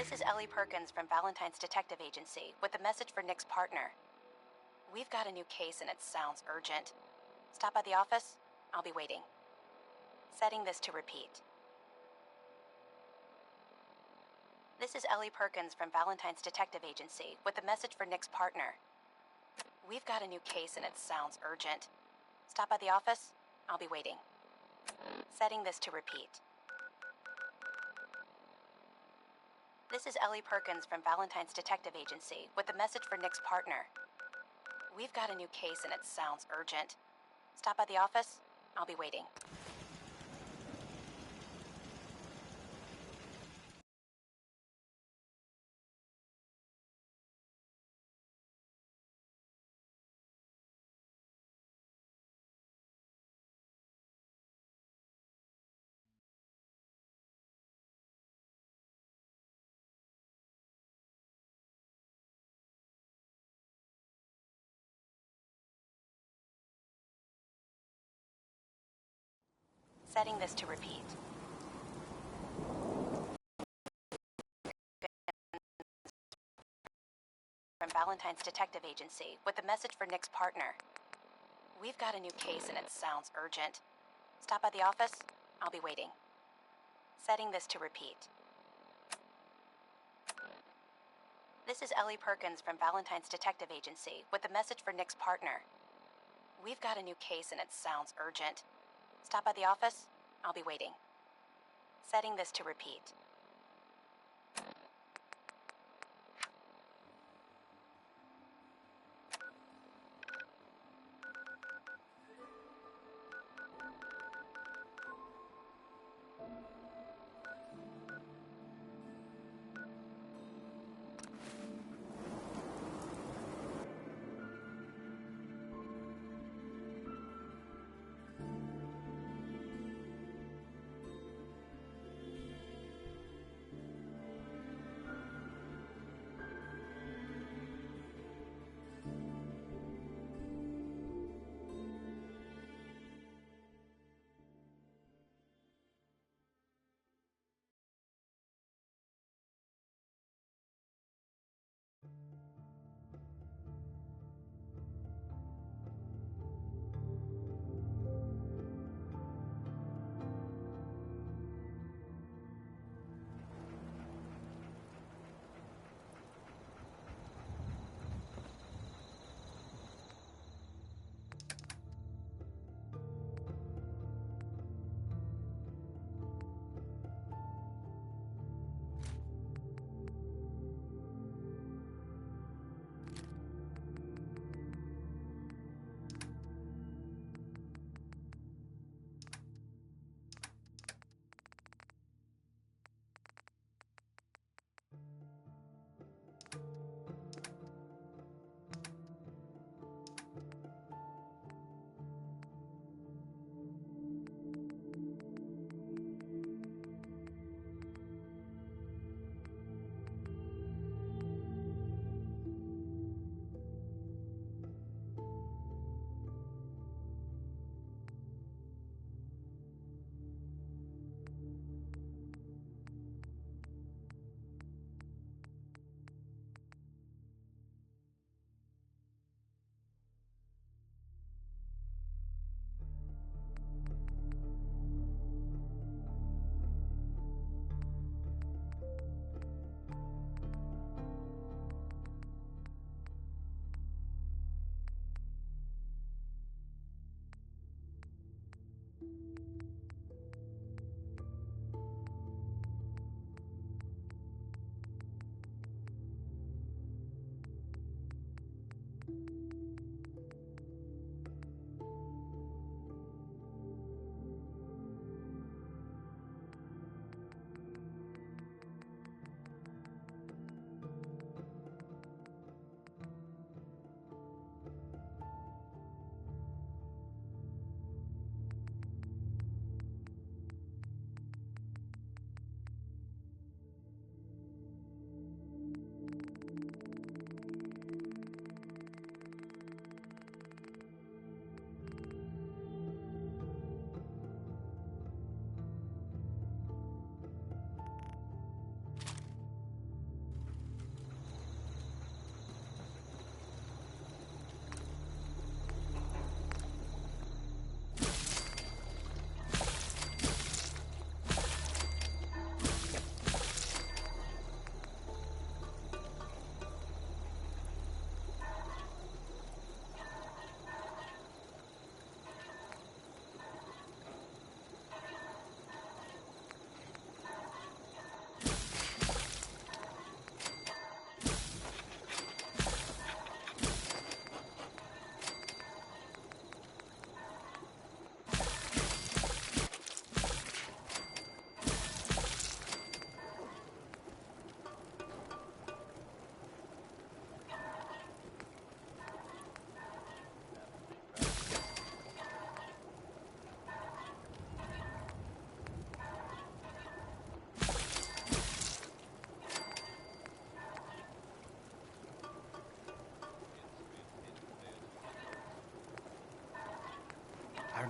This is Ellie Perkins from Valentine's Detective Agency with a message for Nick's partner. We've got a new case and it sounds urgent. Stop by the office. I'll be waiting. Setting this to repeat. This is Ellie Perkins from Valentine's Detective Agency with a message for Nick's partner. We've got a new case and it sounds urgent. Stop by the office. I'll be waiting. Setting this to repeat. This is Ellie Perkins from Valentine's Detective Agency with a message for Nick's partner. We've got a new case and it sounds urgent. Stop by the office. I'll be waiting. Setting this to repeat. From Valentine's Detective Agency with a message for Nick's partner. We've got a new case and it sounds urgent. Stop by the office. I'll be waiting. Setting this to repeat. This is Ellie Perkins from Valentine's Detective Agency with a message for Nick's partner. We've got a new case and it sounds urgent. Stop by the office. I'll be waiting. Setting this to repeat.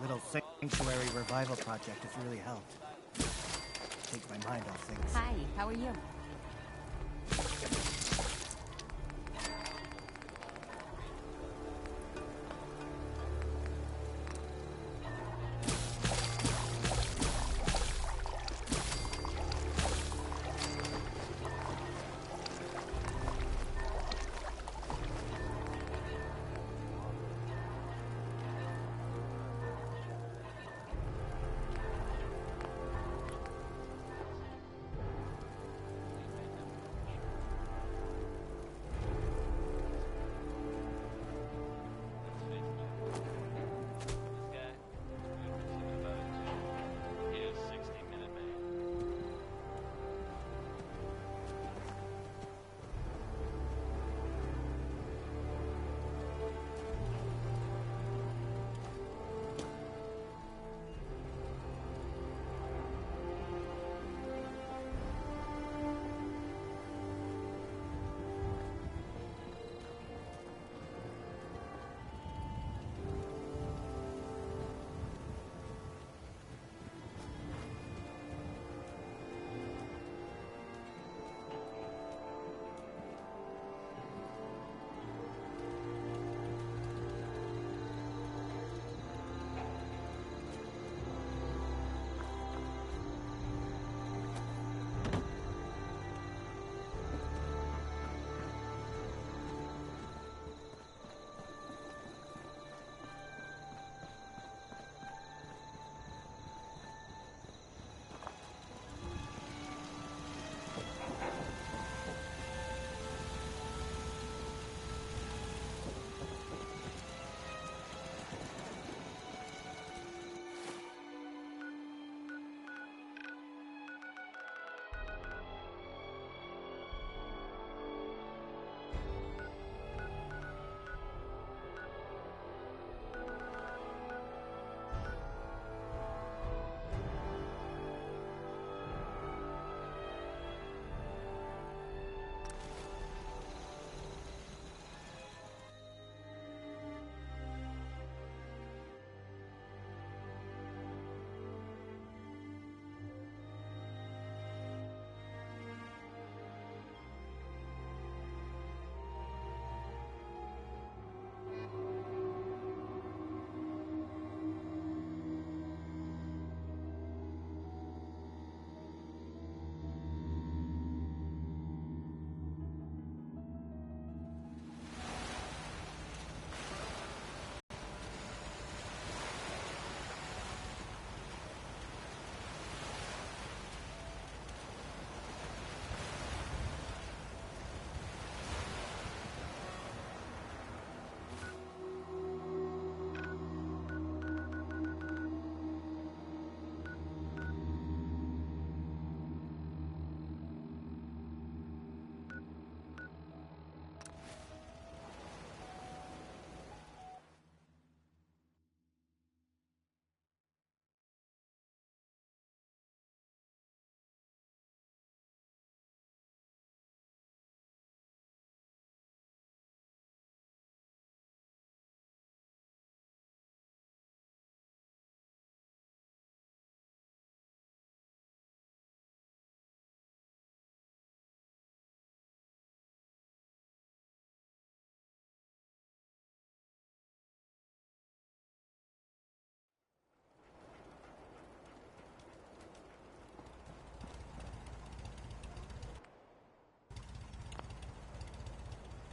little sanctuary revival project has really helped. Take my mind off things. Hi, how are you?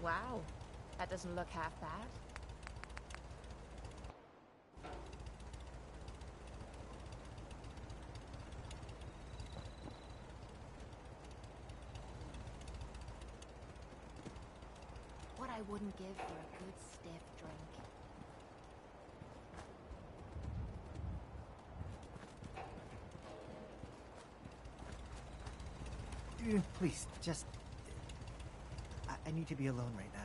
Wow, that doesn't look half bad. What I wouldn't give for a good stiff drink. Please, just... I need to be alone right now.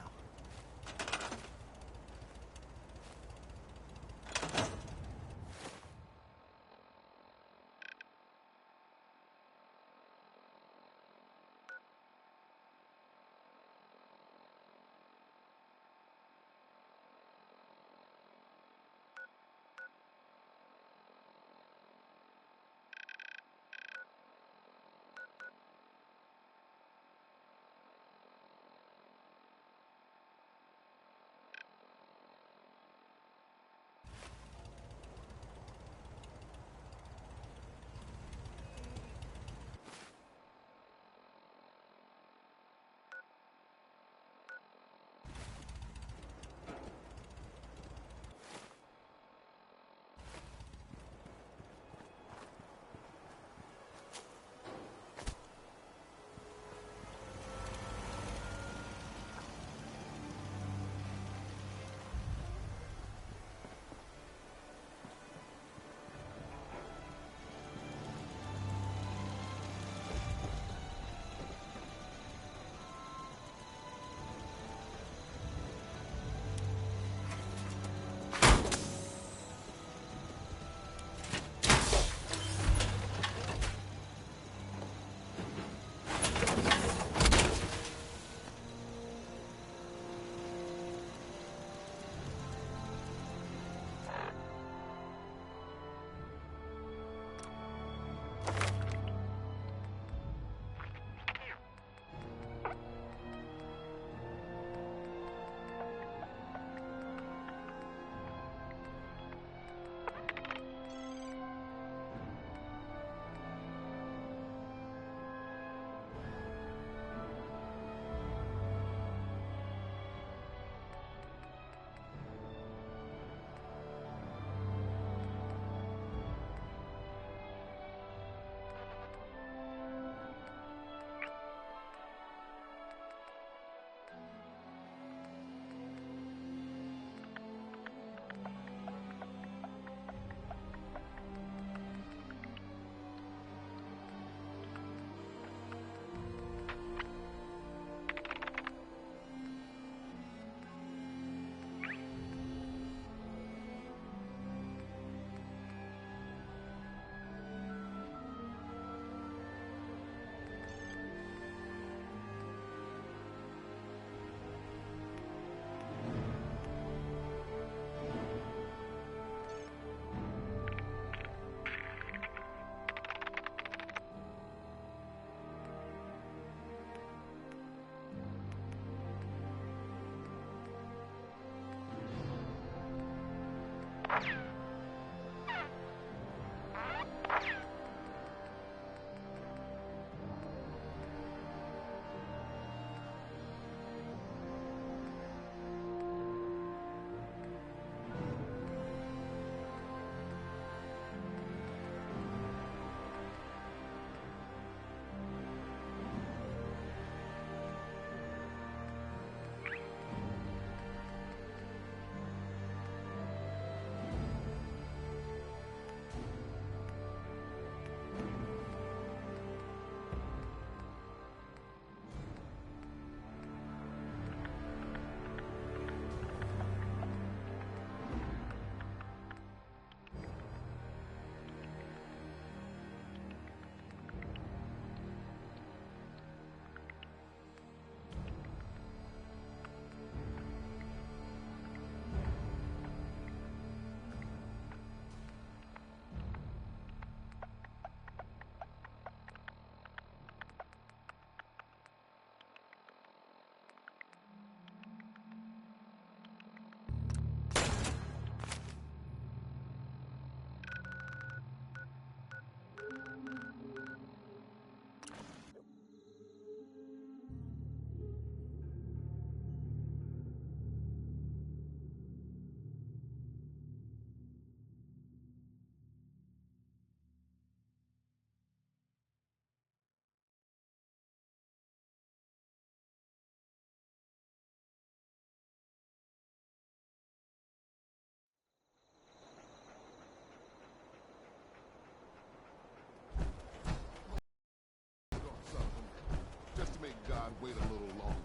I'd wait a little longer.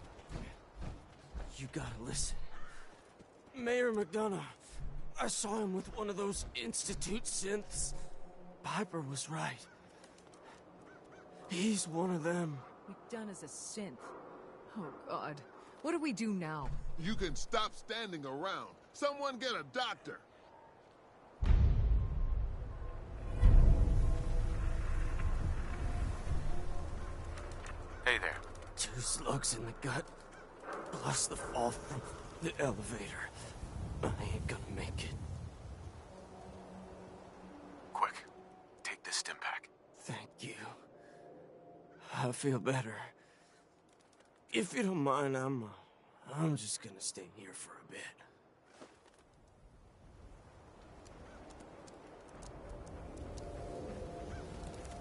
You gotta listen. Mayor McDonough, I saw him with one of those Institute synths. Piper was right. He's one of them. McDonough's a synth. Oh, God. What do we do now? You can stop standing around. Someone get a doctor. Hey there. 2 slugs in the gut, plus the fall from the elevator. I ain't gonna make it. Quick, take this stim pack. Thank you. I feel better. If you don't mind, I'm just gonna stay here for a bit.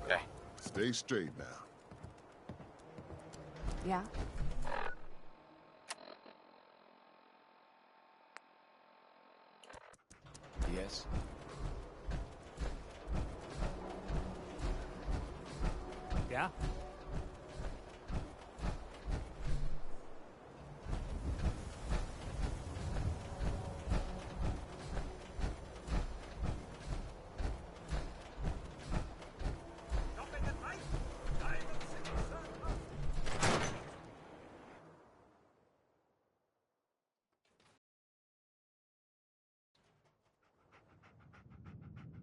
Okay. Stay straight now. Yeah? Yes? Yeah?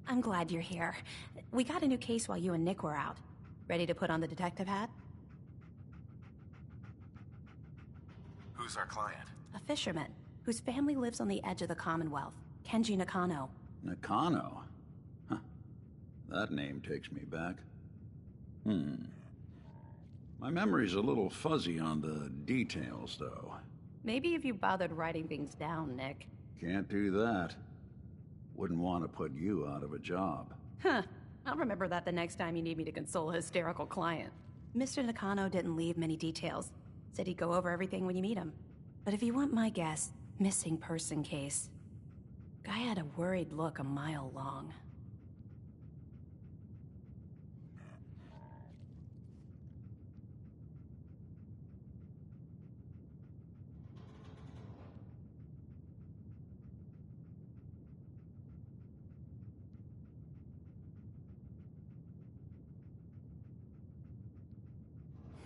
I'm glad you're here. We got a new case while you and Nick were out. Ready to put on the detective hat? Who's our client? A fisherman, whose family lives on the edge of the Commonwealth. Kenji Nakano. Nakano? Huh. That name takes me back. My memory's a little fuzzy on the details, though. Maybe if you bothered writing things down, Nick. Can't do that. Wouldn't want to put you out of a job. Huh. I'll remember that the next time you need me to console a hysterical client. Mr. Nakano didn't leave many details. Said he'd go over everything when you meet him. But if you want my guess, missing person case. Guy had a worried look a mile long.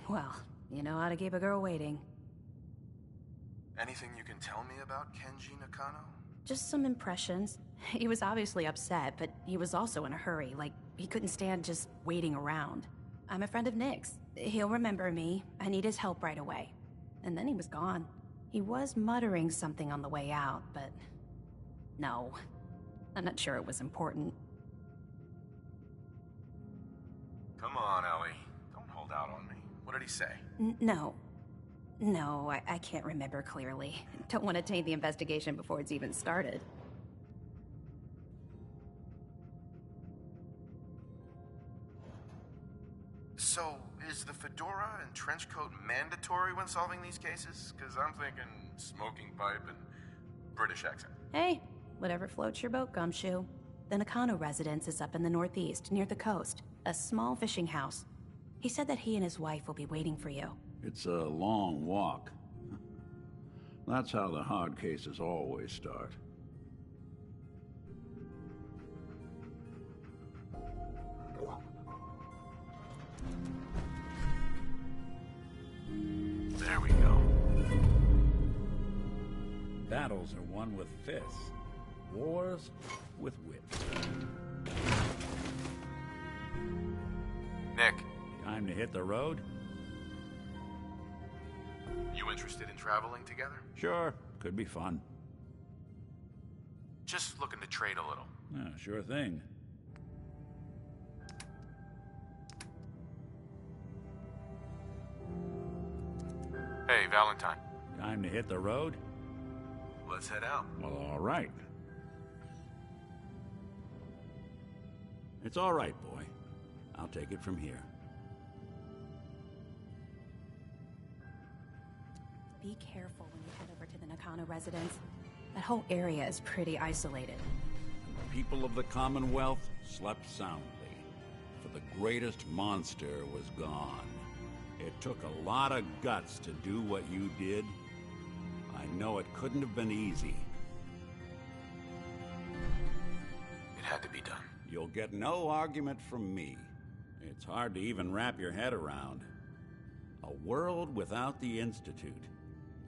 Well, you know how to keep a girl waiting. Anything you can tell me about Kenji Nakano? Just some impressions. He was obviously upset, but he was also in a hurry, like he couldn't stand just waiting around. I'm a friend of Nick's. He'll remember me. I need his help right away. And then he was gone. He was muttering something on the way out, but... no. I'm not sure it was important. Come on, Ellie. Don't hold out on me. What did he say? No. No, I can't remember clearly. Don't want to taint the investigation before it's even started. So, is the fedora and trench coat mandatory when solving these cases? Because I'm thinking smoking pipe and British accent. Hey, whatever floats your boat, Gumshoe. The Nakano residence is up in the northeast, near the coast. A small fishing house. He said that he and his wife will be waiting for you. It's a long walk. That's how the hard cases always start. There we go. Battles are won with fists. Wars with wits. Nick, Time to hit the road? you interested in traveling together? Sure, could be fun. Just looking to trade a little. Yeah, sure thing. Hey, Valentine. Time to hit the road? Let's head out. Well, all right. It's all right, boy. I'll take it from here. Be careful when you head over to the Nakano residence. That whole area is pretty isolated. The people of the Commonwealth slept soundly, for the greatest monster was gone. It took a lot of guts to do what you did. I know it couldn't have been easy. It had to be done. You'll get no argument from me. It's hard to even wrap your head around. A world without the Institute,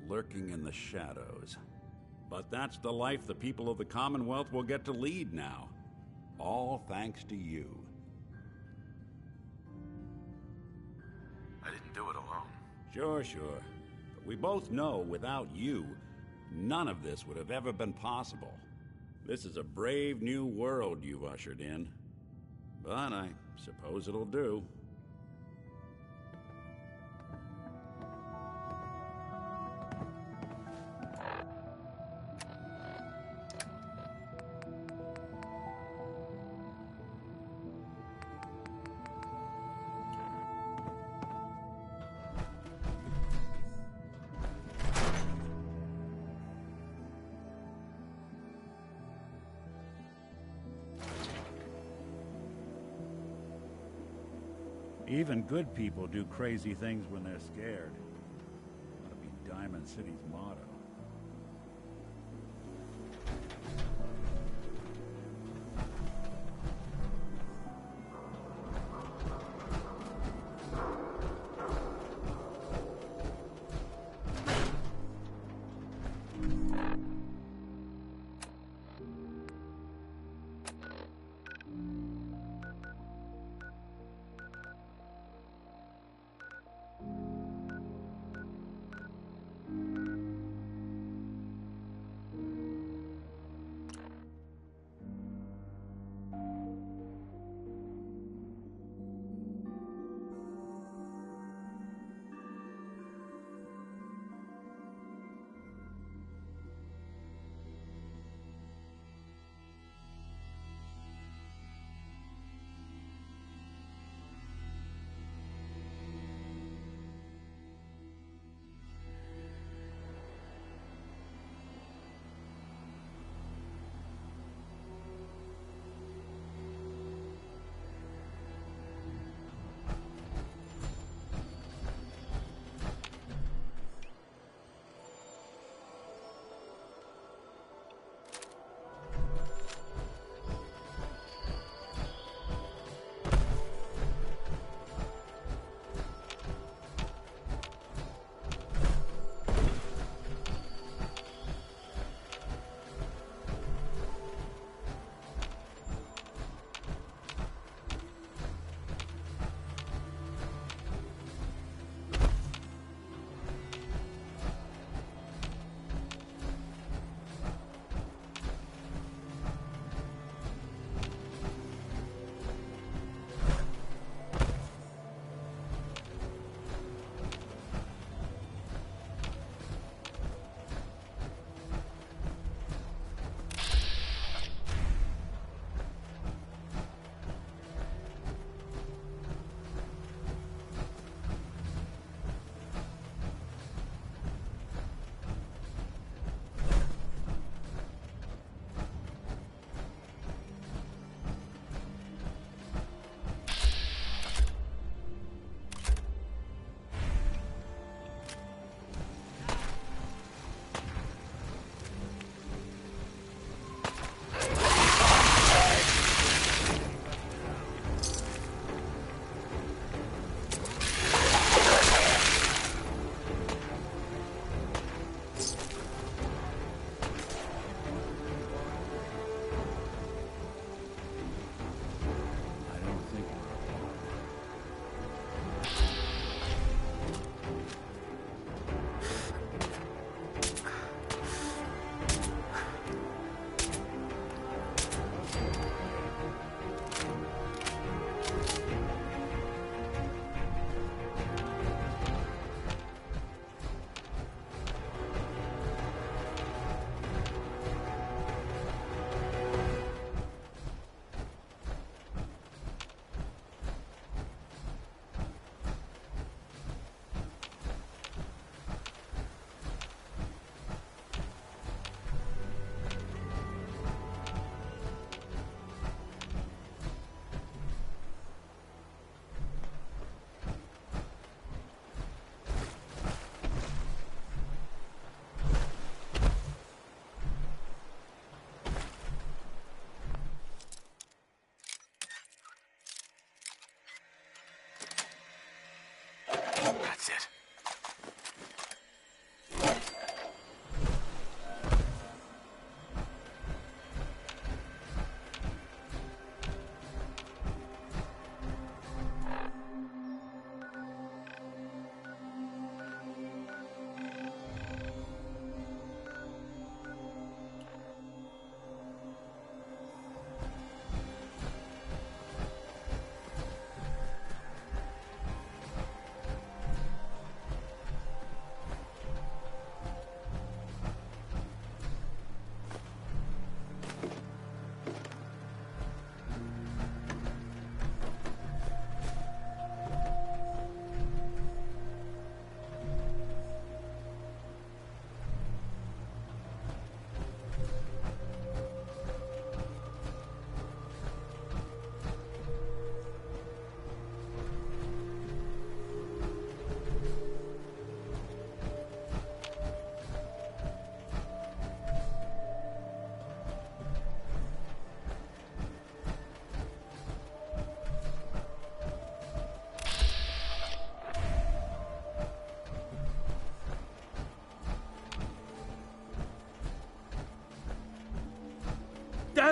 lurking in the shadows. But that's the life the people of the Commonwealth will get to lead now. All thanks to you. I didn't do it alone. Sure. But we both know without you, none of this would have ever been possible. This is a brave new world you've ushered in. But I suppose it'll do. Even good people do crazy things when they're scared. That'll be Diamond City's motto.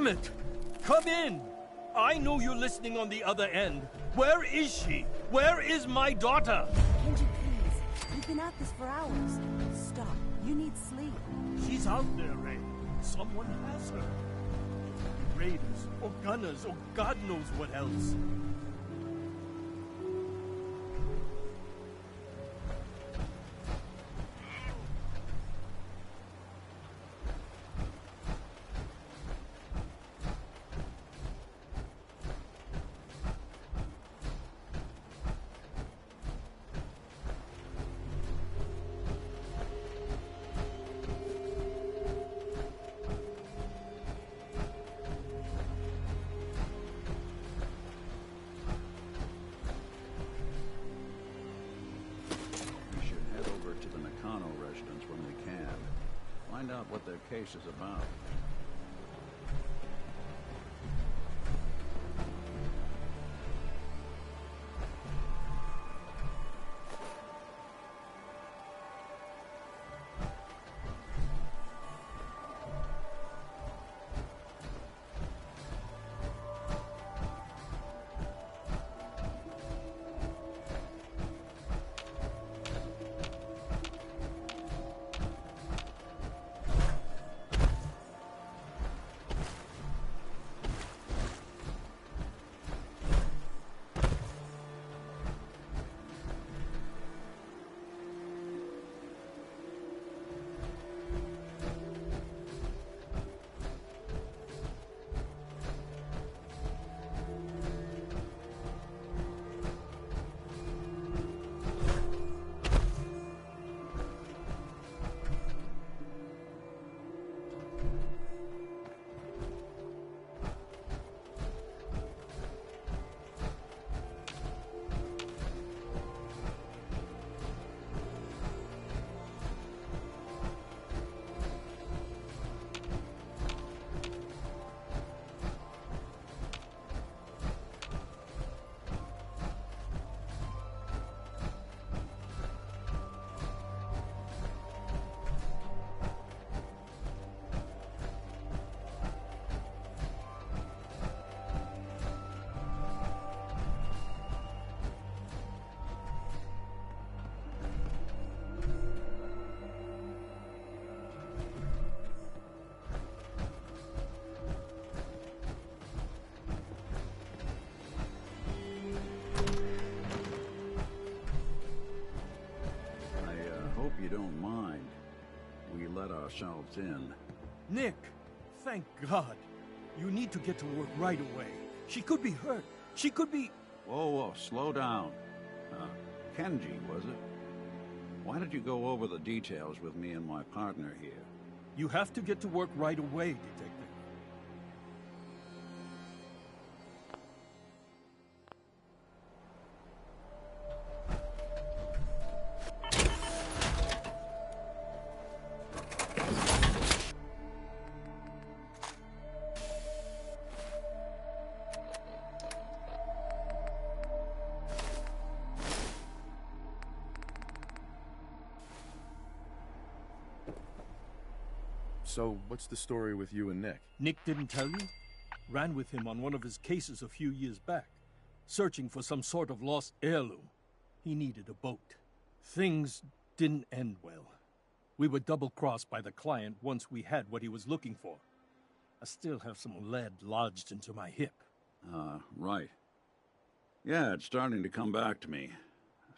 Damn it! Come in! I know you're listening on the other end. Where is she? Where is my daughter? Kenji, please. We've been at this for hours. Stop. You need sleep. She's out there, Ray. Someone has her. Raiders, or gunners, or God knows what else. Find out what their case is about. You don't mind. We let ourselves in. Nick, thank God. You need to get to work right away. She could be hurt. She could be... Whoa, slow down. Kenji, was it? Why did you go over the details with me and my partner here? You have to get to work right away, Detective. So, what's the story with you and Nick? Nick didn't tell you? Ran with him on one of his cases a few years back, searching for some sort of lost heirloom. He needed a boat. Things didn't end well. We were double-crossed by the client once we had what he was looking for. I still have some lead lodged into my hip. Right. Yeah, it's starting to come back to me.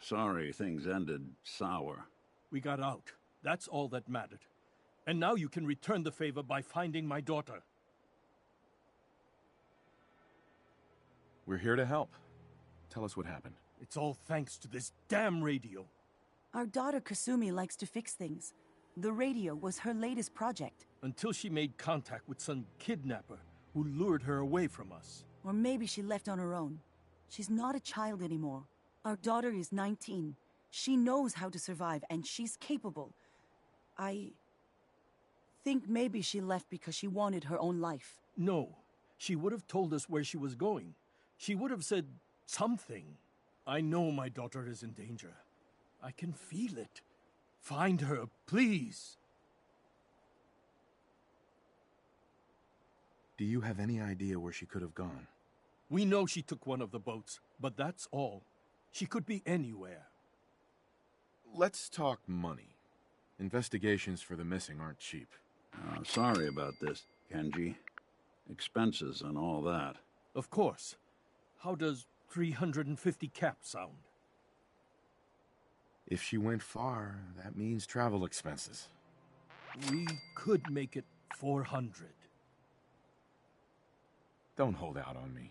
Sorry things ended sour. We got out. That's all that mattered. And now you can return the favor by finding my daughter. We're here to help. Tell us what happened. It's all thanks to this damn radio. Our daughter Kasumi likes to fix things. The radio was her latest project. Until she made contact with some kidnapper who lured her away from us. Or maybe she left on her own. She's not a child anymore. Our daughter is 19. She knows how to survive, and she's capable. I think maybe she left because she wanted her own life. No. She would have told us where she was going. She would have said something. I know my daughter is in danger. I can feel it. Find her, please. Do you have any idea where she could have gone? We know she took one of the boats, but that's all. She could be anywhere. Let's talk money. Investigations for the missing aren't cheap. Sorry about this, Kenji. Expenses and all that. Of course. How does 350 cap sound? If she went far, that means travel expenses. We could make it 400. Don't hold out on me.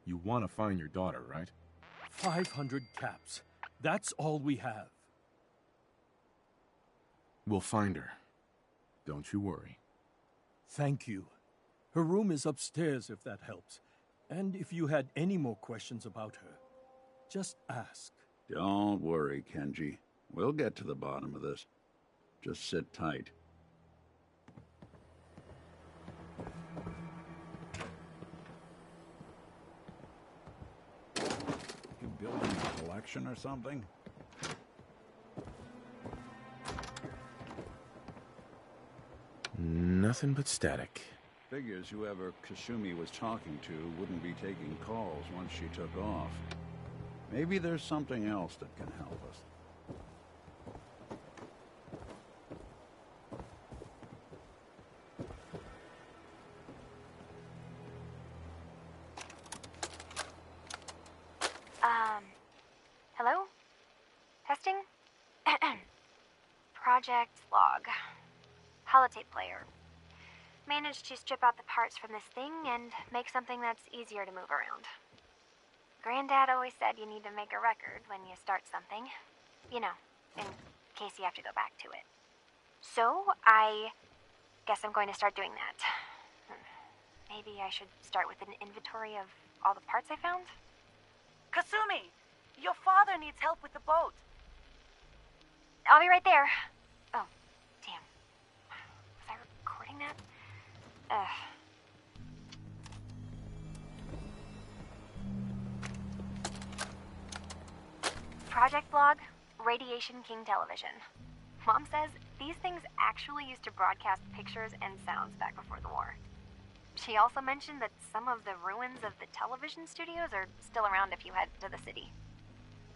You want to find your daughter, right? 500 caps. That's all we have. We'll find her. Don't you worry. Thank you. Her room is upstairs if that helps. And if you had any more questions about her, just ask. Don't worry, Kenji. We'll get to the bottom of this. Just sit tight. You building a collection or something? Nothing but static. Figures whoever Kasumi was talking to wouldn't be taking calls once she took off. Maybe there's something else that can help us. Hello? Testing? Project log. Holotape player. Managed to strip out the parts from this thing and make something that's easier to move around. Granddad always said you need to make a record when you start something. You know, in case you have to go back to it. So, I guess I'm going to start doing that. Maybe I should start with an inventory of all the parts I found? Kasumi! Your father needs help with the boat. I'll be right there. Oh, damn. Was I recording that? Project log, Radiation King Television. Mom says these things actually used to broadcast pictures and sounds back before the war. She also mentioned that some of the ruins of the television studios are still around if you head to the city.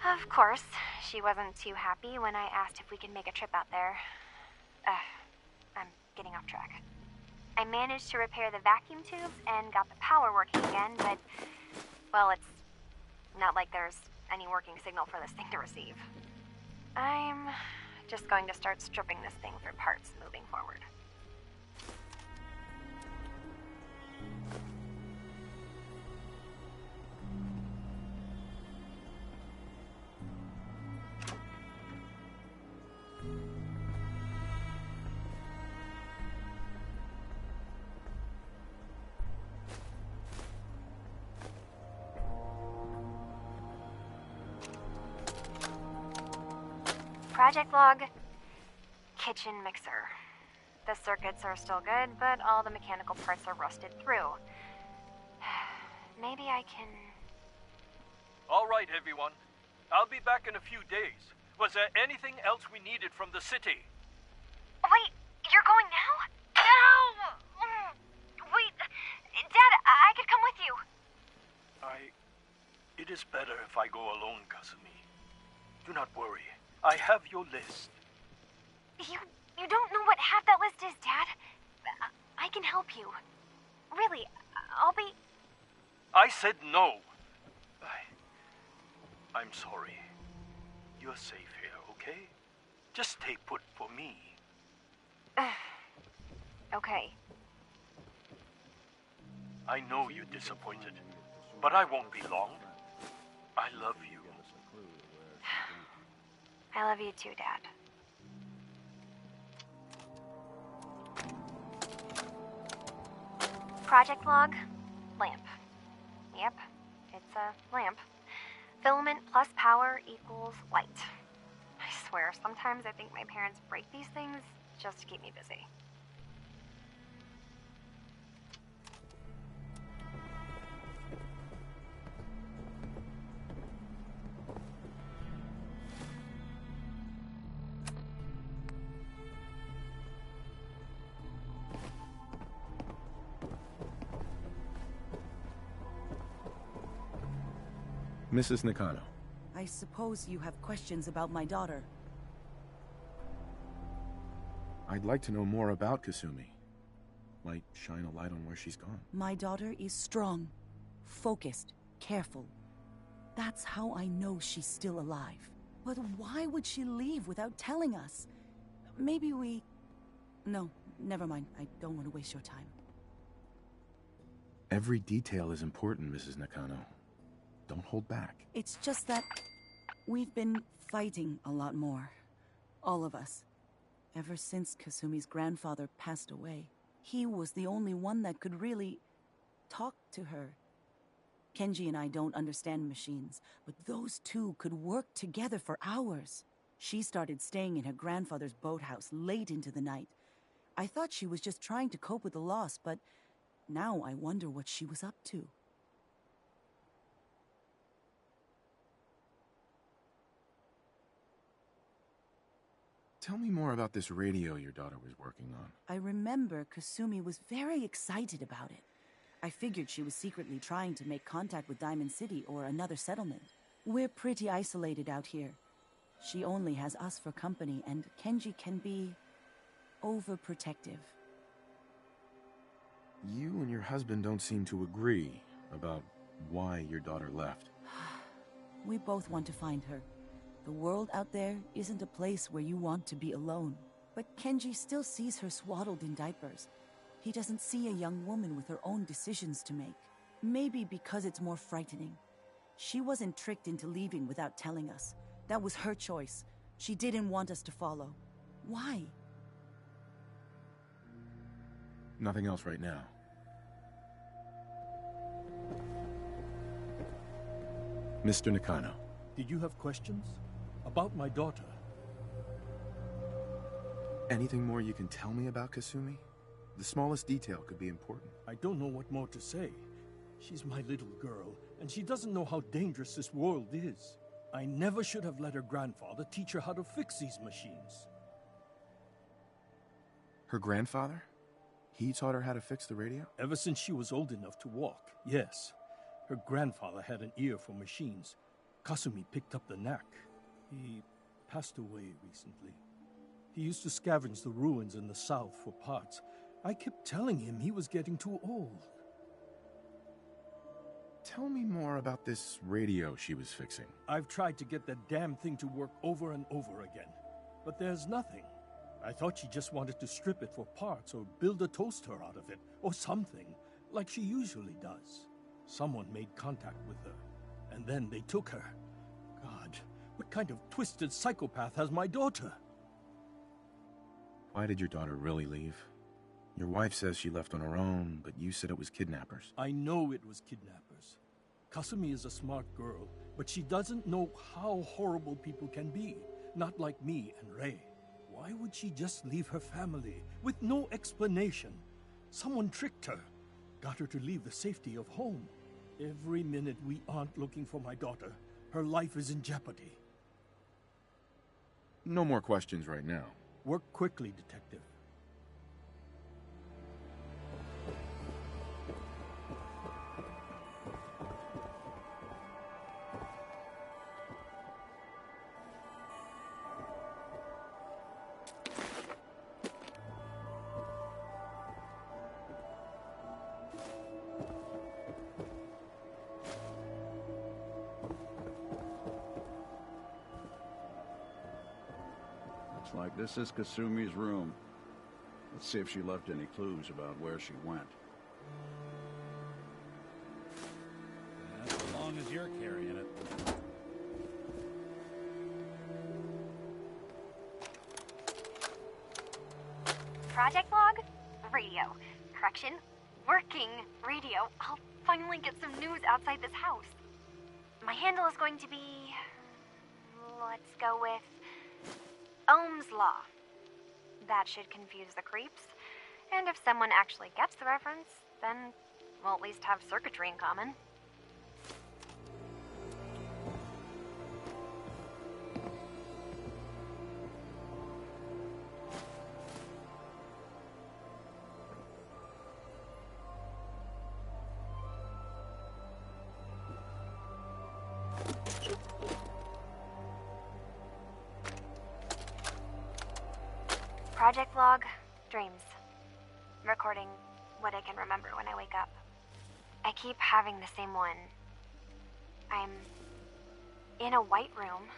Of course, she wasn't too happy when I asked if we could make a trip out there. I'm getting off track. I managed to repair the vacuum tubes and got the power working again, but, well, it's not like there's any working signal for this thing to receive. I'm just going to start stripping this thing for parts moving forward. Project log, kitchen mixer. The circuits are still good, but all the mechanical parts are rusted through. Maybe I can... All right, everyone. I'll be back in a few days. Was there anything else we needed from the city? Wait, you're going now? No! Wait, Dad, I could come with you. It is better if I go alone, Kasumi. Do not worry. I have your list. You don't know what half that list is, Dad. I can help you. Really, I'll be... I said no. I'm sorry. You're safe here, okay? Just stay put for me. Okay. I know you're disappointed, but I won't be long. I love you. I love you too, Dad. Project log, lamp. Yep, it's a lamp. Filament plus power equals light. I swear, sometimes I think my parents break these things just to keep me busy. Mrs. Nakano. I suppose you have questions about my daughter. I'd like to know more about Kasumi. Might shine a light on where she's gone. My daughter is strong, focused, careful. That's how I know she's still alive. But why would she leave without telling us? Maybe we... No, never mind. I don't want to waste your time. Every detail is important, Mrs. Nakano. Don't hold back. It's just that we've been fighting a lot more. All of us. Ever since Kasumi's grandfather passed away. He was the only one that could really talk to her. Kenji and I don't understand machines, but those two could work together for hours. She started staying in her grandfather's boathouse late into the night. I thought she was just trying to cope with the loss, but now I wonder what she was up to. Tell me more about this radio your daughter was working on. I remember Kasumi was very excited about it. I figured she was secretly trying to make contact with Diamond City or another settlement. We're pretty isolated out here. She only has us for company, and Kenji can be overprotective. You and your husband don't seem to agree about why your daughter left. We both want to find her. The world out there isn't a place where you want to be alone. But Kenji still sees her swaddled in diapers. He doesn't see a young woman with her own decisions to make. Maybe because it's more frightening. She wasn't tricked into leaving without telling us. That was her choice. She didn't want us to follow. Why? Nothing else right now. Mr. Nakano. Did you have questions? About my daughter? Anything more you can tell me about Kasumi? The smallest detail could be important. I don't know what more to say. She's my little girl, and she doesn't know how dangerous this world is. I never should have let her grandfather teach her how to fix these machines. Her grandfather? He taught her how to fix the radio? Ever since she was old enough to walk, yes. Her grandfather had an ear for machines. Kasumi picked up the knack. He passed away recently. He used to scavenge the ruins in the south for parts. I kept telling him he was getting too old. Tell me more about this radio she was fixing. I've tried to get that damn thing to work over and over again, but there's nothing. I thought she just wanted to strip it for parts or build a toaster out of it, or something, like she usually does. Someone made contact with her, and then they took her. God, what kind of twisted psychopath has my daughter? Why did your daughter really leave? Your wife says she left on her own, but you said it was kidnappers. I know it was kidnappers. Kasumi is a smart girl, but she doesn't know how horrible people can be. Not like me and Ray. Why would she just leave her family with no explanation? Someone tricked her. Got her to leave the safety of home. Every minute we aren't looking for my daughter, her life is in jeopardy. No more questions right now. Work quickly, Detective. Looks like this is Kasumi's room. Let's see if she left any clues about where she went. As long as you're carrying it. Project log? Radio. Correction. Working radio. I'll finally get some news outside this house. My handle is going to be... let's go with... Ohm's Law. That should confuse the creeps. And if someone actually gets the reference, then we'll at least have circuitry in common. Project log, dreams. Recording what I can remember when I wake up. I keep having the same one. I'm in a white room.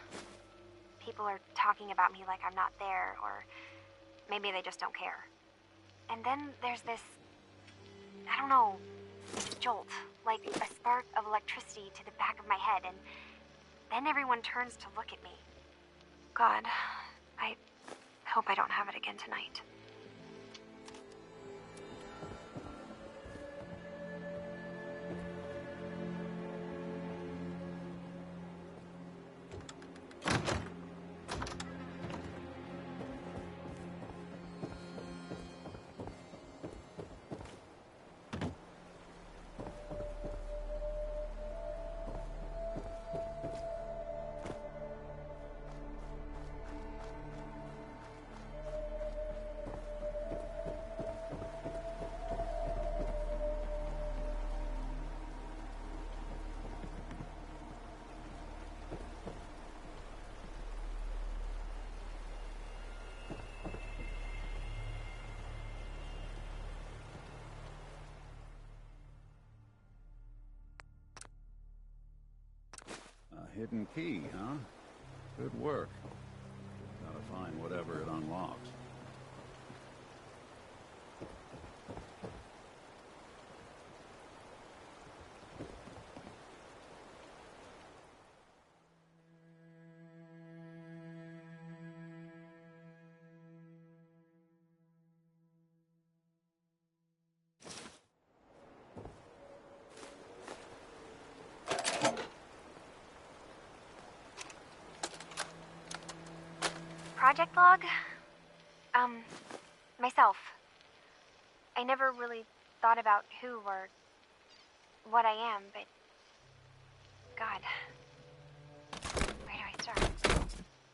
People are talking about me like I'm not there, or maybe they just don't care. And then there's this, I don't know, jolt, like a spark of electricity to the back of my head, and then everyone turns to look at me. God, I hope I don't have it again tonight. Hidden key, huh? Good work. Gotta find whatever it unlocks. Project log? Myself. I never really thought about who or what I am, but... God. Where do I start?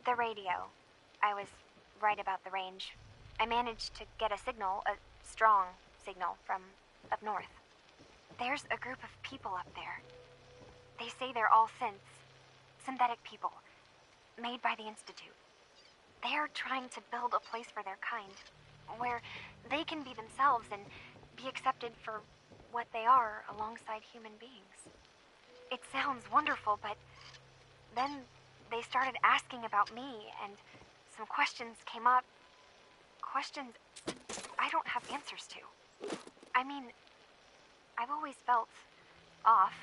The radio. I was right about the range. I managed to get a signal, a strong signal, from up north. There's a group of people up there. They say they're all synthetic people, made by the Institute. They're trying to build a place for their kind, where they can be themselves and be accepted for what they are alongside human beings. It sounds wonderful, but then they started asking about me, and some questions came up. Questions I don't have answers to. I mean, I've always felt off,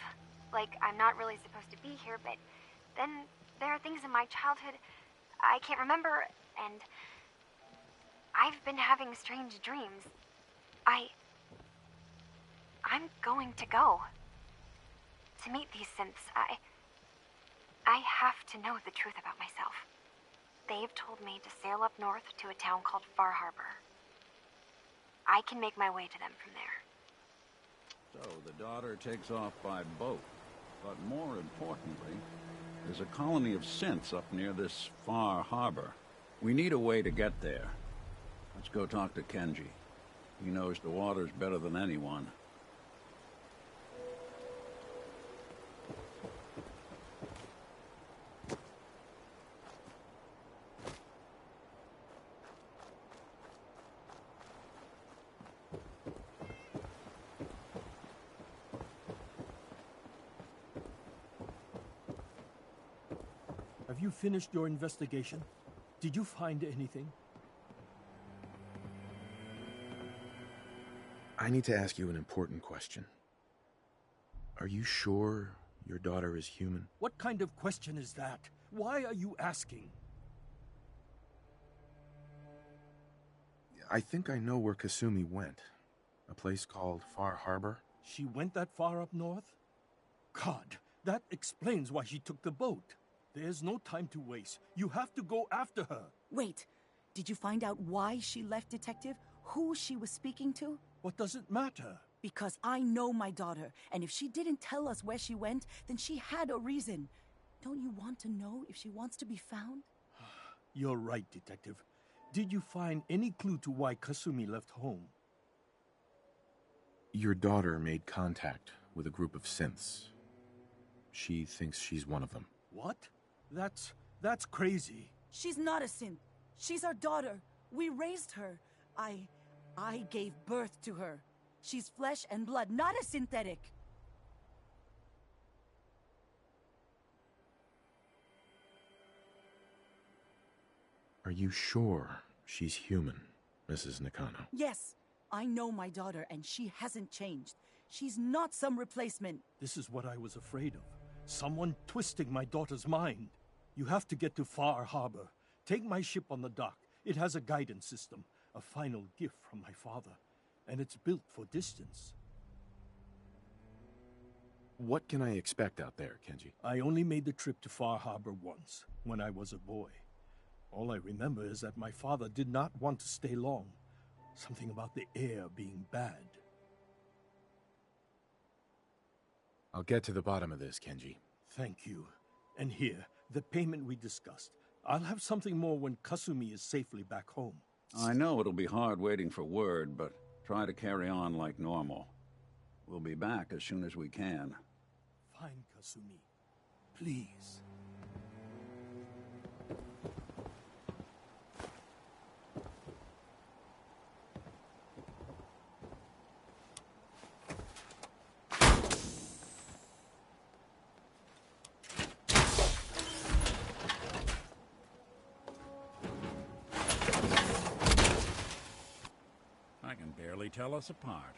like I'm not really supposed to be here, but then there are things in my childhood I can't remember, and I've been having strange dreams. I'm going to go. To meet these synths, I have to know the truth about myself. They've told me to sail up north to a town called Far Harbor. I can make my way to them from there. So the daughter takes off by boat. But more importantly, there's a colony of synths up near this Far Harbor. We need a way to get there. Let's go talk to Kenji. He knows the waters better than anyone. Have you finished your investigation? Did you find anything? I need to ask you an important question. Are you sure your daughter is human? What kind of question is that? Why are you asking? I think I know where Kasumi went. A place called Far Harbor. She went that far up north? God, that explains why she took the boat. There's no time to waste. You have to go after her. Wait, did you find out why she left, Detective? Who she was speaking to? What does it matter? Because I know my daughter, and if she didn't tell us where she went, then she had a reason. Don't you want to know if she wants to be found? You're right, Detective. Did you find any clue to why Kasumi left home? Your daughter made contact with a group of synths. She thinks she's one of them. What? That's crazy. She's not a synth. She's our daughter. We raised her. I gave birth to her. She's flesh and blood, not a synthetic. Are you sure she's human, Mrs. Nakano? Yes, I know my daughter, and she hasn't changed. She's not some replacement. This is what I was afraid of. Someone twisting my daughter's mind. You have to get to Far Harbor. Take my ship on the dock. It has a guidance system, a final gift from my father, and it's built for distance. What can I expect out there, Kenji? I only made the trip to Far Harbor once, when I was a boy. All I remember is that my father did not want to stay long. Something about the air being bad. I'll get to the bottom of this, Kenji. Thank you. And here, the payment we discussed. I'll have something more when Kasumi is safely back home. I know it'll be hard waiting for word, but try to carry on like normal. We'll be back as soon as we can. Fine, Kasumi. Please. I can barely tell us apart.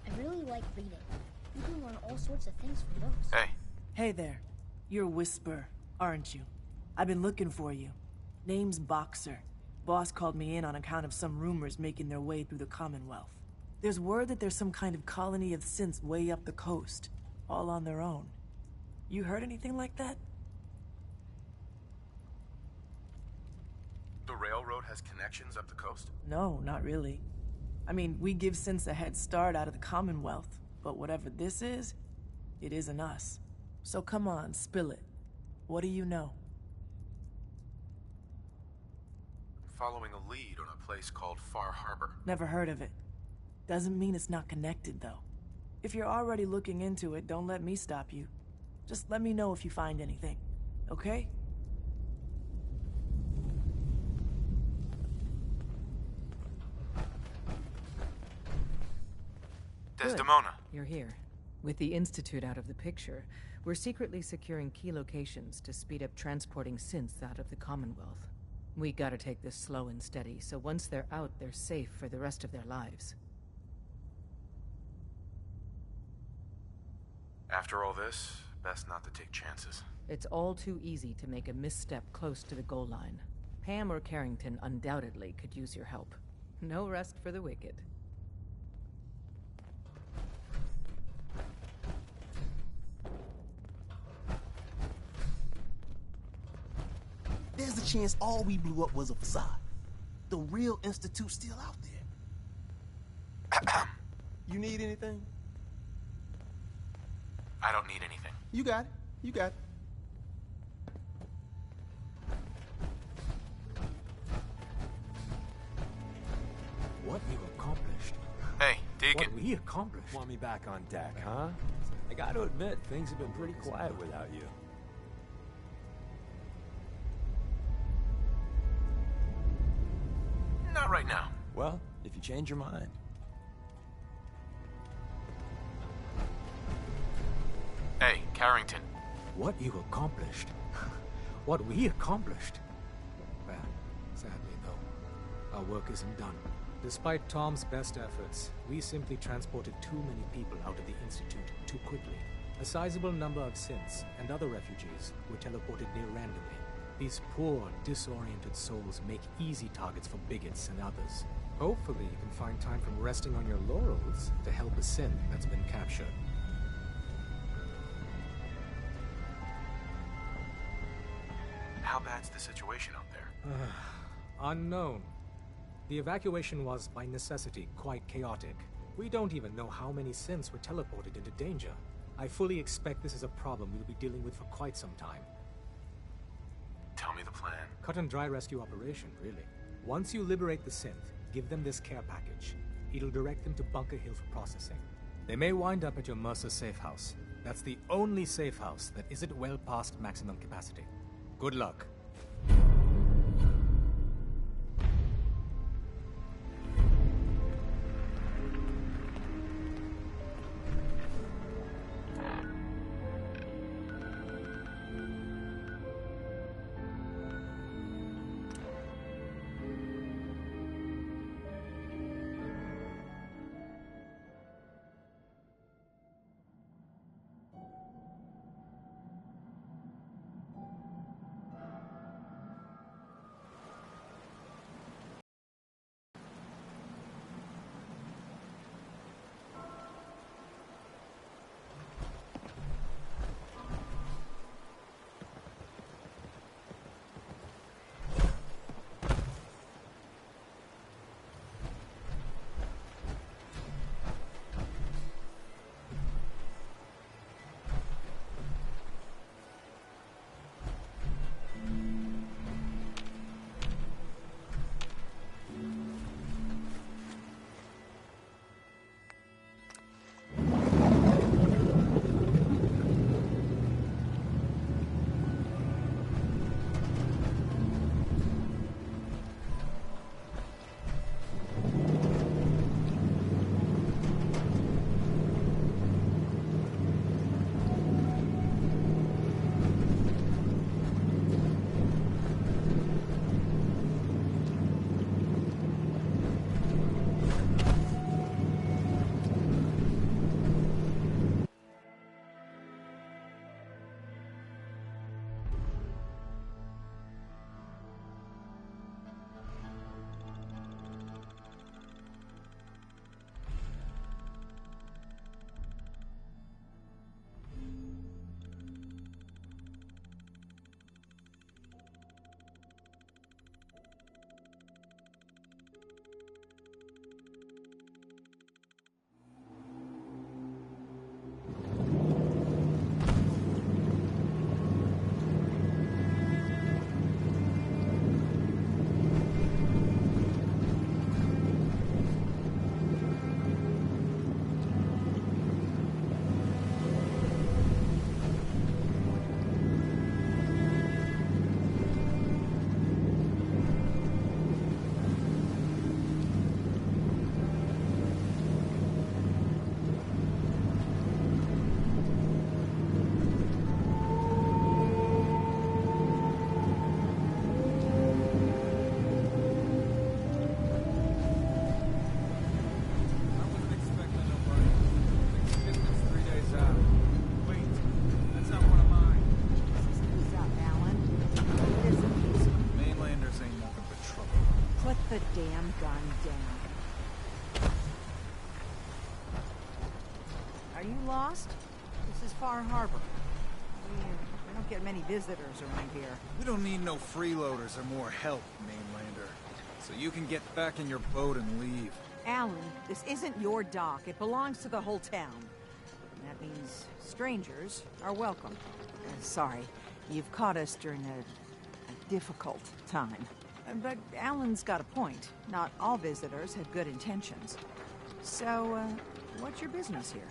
I really like reading. You can learn all sorts of things from books. Hey. Hey there. You're Whisper, aren't you? I've been looking for you. Name's Boxer. Boss called me in on account of some rumors making their way through the Commonwealth. There's word that there's some kind of colony of synths way up the coast, all on their own. You heard anything like that? The railroad has connections up the coast? No, not really. I mean, we give synths a head start out of the Commonwealth, but whatever this is, it isn't us. So come on, spill it. What do you know? I'm following a lead on a place called Far Harbor. Never heard of it. Doesn't mean it's not connected, though. If you're already looking into it, don't let me stop you. Just let me know if you find anything, okay? Desdemona. You're here. With the Institute out of the picture, we're secretly securing key locations to speed up transporting synths out of the Commonwealth. We gotta take this slow and steady, so once they're out, they're safe for the rest of their lives. After all this, best not to take chances. It's all too easy to make a misstep close to the goal line. Pam or Carrington undoubtedly could use your help. No rest for the wicked. There's a chance all we blew up was a facade. The real Institute's still out there. You need anything? I don't need anything. You got it. You got it. What you accomplished. Hey, Deacon. What we accomplished. Want me back on deck, huh? I gotta admit, things have been pretty quiet without you. Not right now. Well, if you change your mind. Hey, Carrington. What you accomplished. What we accomplished. work isn't done. Despite Tom's best efforts, we simply transported too many people out of the Institute too quickly. A sizable number of synths and other refugees were teleported near randomly. These poor, disoriented souls make easy targets for bigots and others. Hopefully you can find time from resting on your laurels to help a synth that's been captured. How bad's the situation out there? Unknown. The evacuation was, by necessity, quite chaotic. We don't even know how many synths were teleported into danger. I fully expect this is a problem we'll be dealing with for quite some time. Tell me the plan. Cut and dry rescue operation, really. Once you liberate the synth, give them this care package. It'll direct them to Bunker Hill for processing. They may wind up at your Mercer safe house. That's the only safe house that isn't well past maximum capacity. Good luck. the damn gun down. Are you lost? This is Far Harbor. We don't get many visitors around here. We don't need no freeloaders or more help, mainlander. So you can get back in your boat and leave. Alan, this isn't your dock. It belongs to the whole town. And that means strangers are welcome. Sorry, you've caught us during a difficult time. But Alan's got a point. Not all visitors have good intentions. So, what's your business here?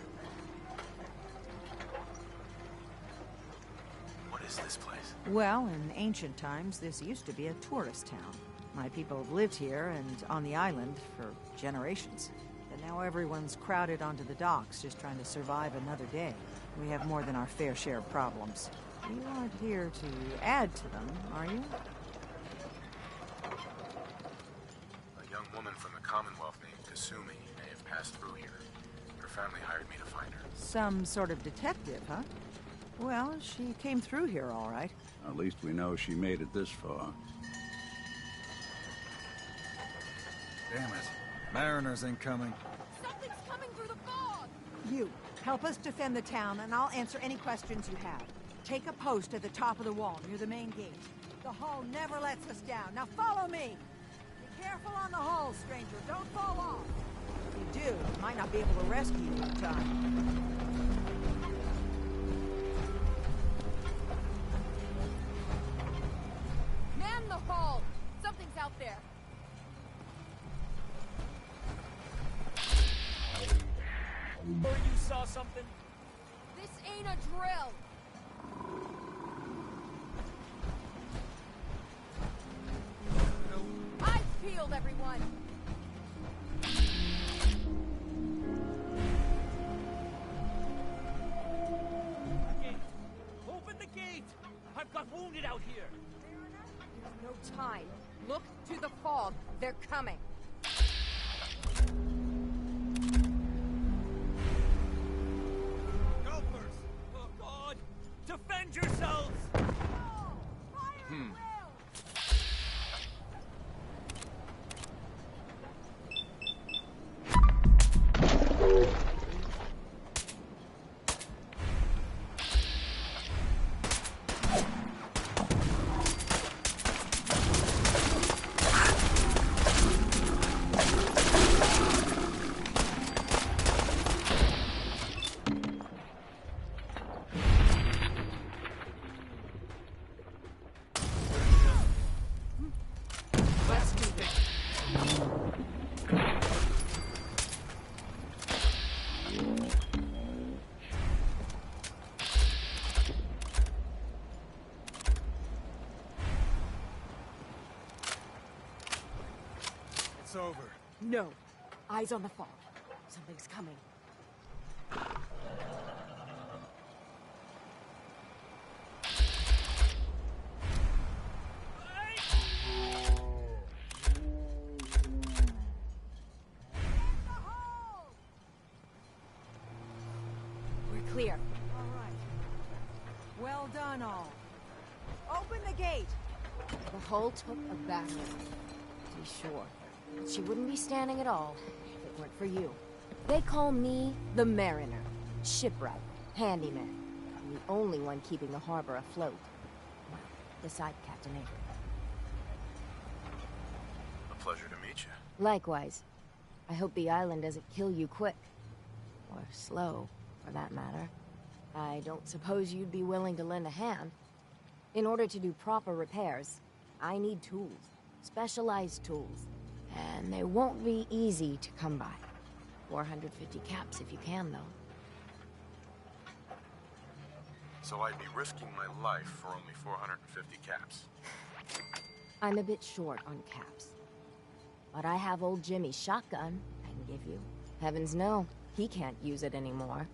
What is this place? Well, in ancient times, this used to be a tourist town. My people have lived here and on the island for generations. But now everyone's crowded onto the docks, just trying to survive another day. We have more than our fair share of problems. You aren't here to add to them, are you? I young woman from the Commonwealth named Kasumi may have passed through here. Her family hired me to find her. Some sort of detective, huh? Well, she came through here all right. At least we know she made it this far. Damn it. Mariners incoming. Something's coming through the fog! You, help us defend the town, and I'll answer any questions you have. Take a post at the top of the wall, near the main gate. The hull never lets us down. Now follow me! Be careful on the hull, stranger. Don't fall off. If you do, I might not be able to rescue you in time. Man the hull! Something's out there. Or you saw something? This ain't a drill! Eyes peeled, everyone! Gate! Open the gate! I've got wounded out here! There's no time. Look to the fog. They're coming. Helpers! Oh God! Defend yourselves! Let's do this. It's over. No. Eyes on the fog. Something's coming. We're clear. All right. Well done, all. Open the gate. The hull took a battering, to be sure. But she wouldn't be standing at all if it weren't for you. They call me the Mariner. Shipwright. Handyman. I'm the only one keeping the harbor afloat. Well, beside Captain Avery. A pleasure to meet you. Likewise. I hope the island doesn't kill you quick. Or slow, for that matter. I don't suppose you'd be willing to lend a hand. In order to do proper repairs, I need tools. Specialized tools. And they won't be easy to come by. 450 caps if you can, though. So I'd be risking my life for only 450 caps. I'm a bit short on caps. But I have old Jimmy's shotgun I can give you. Heavens no, he can't use it anymore.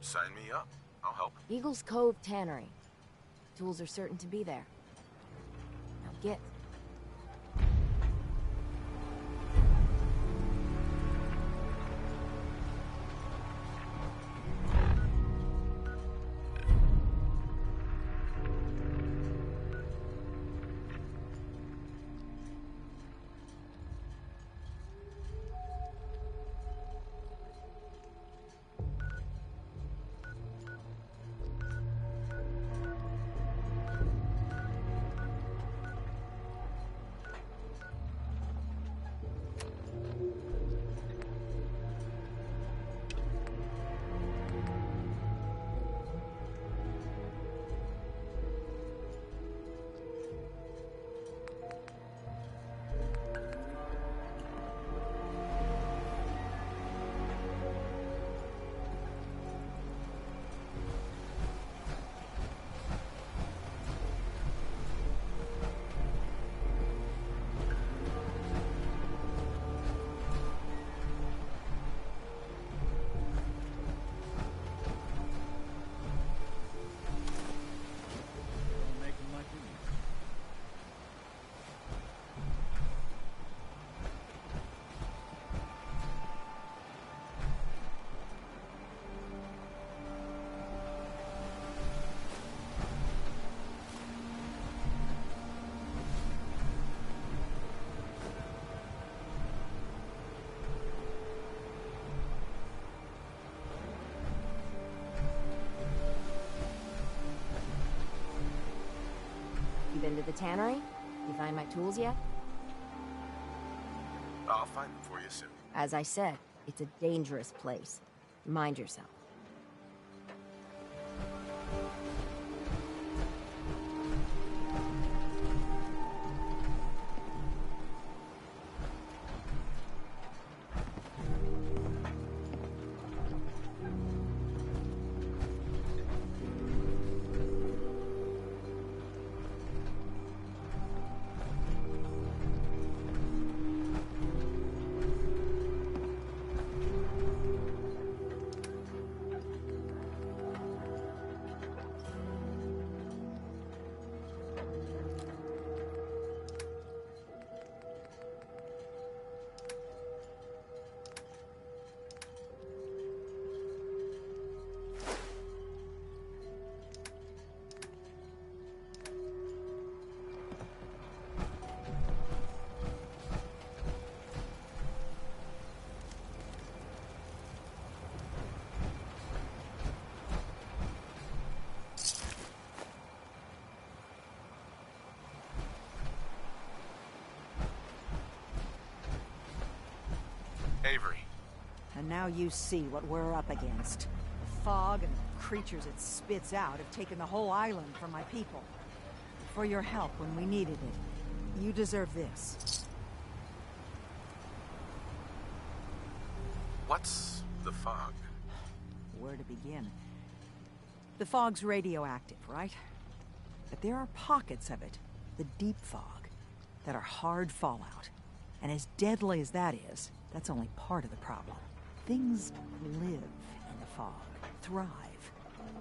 Sign me up. I'll help. Eagle's Cove Tannery. Tools are certain to be there. Now get. You been to the tannery? You find my tools yet? I'll find them for you soon. As I said, it's a dangerous place. Mind yourself. Avery. And now you see what we're up against. The fog and the creatures it spits out have taken the whole island from my people. For your help when we needed it, you deserve this. What's the fog? Where to begin? The fog's radioactive, right? But there are pockets of it, the deep fog, that are hard fallout. And as deadly as that is, that's only part of the problem. Things live in the fog, thrive.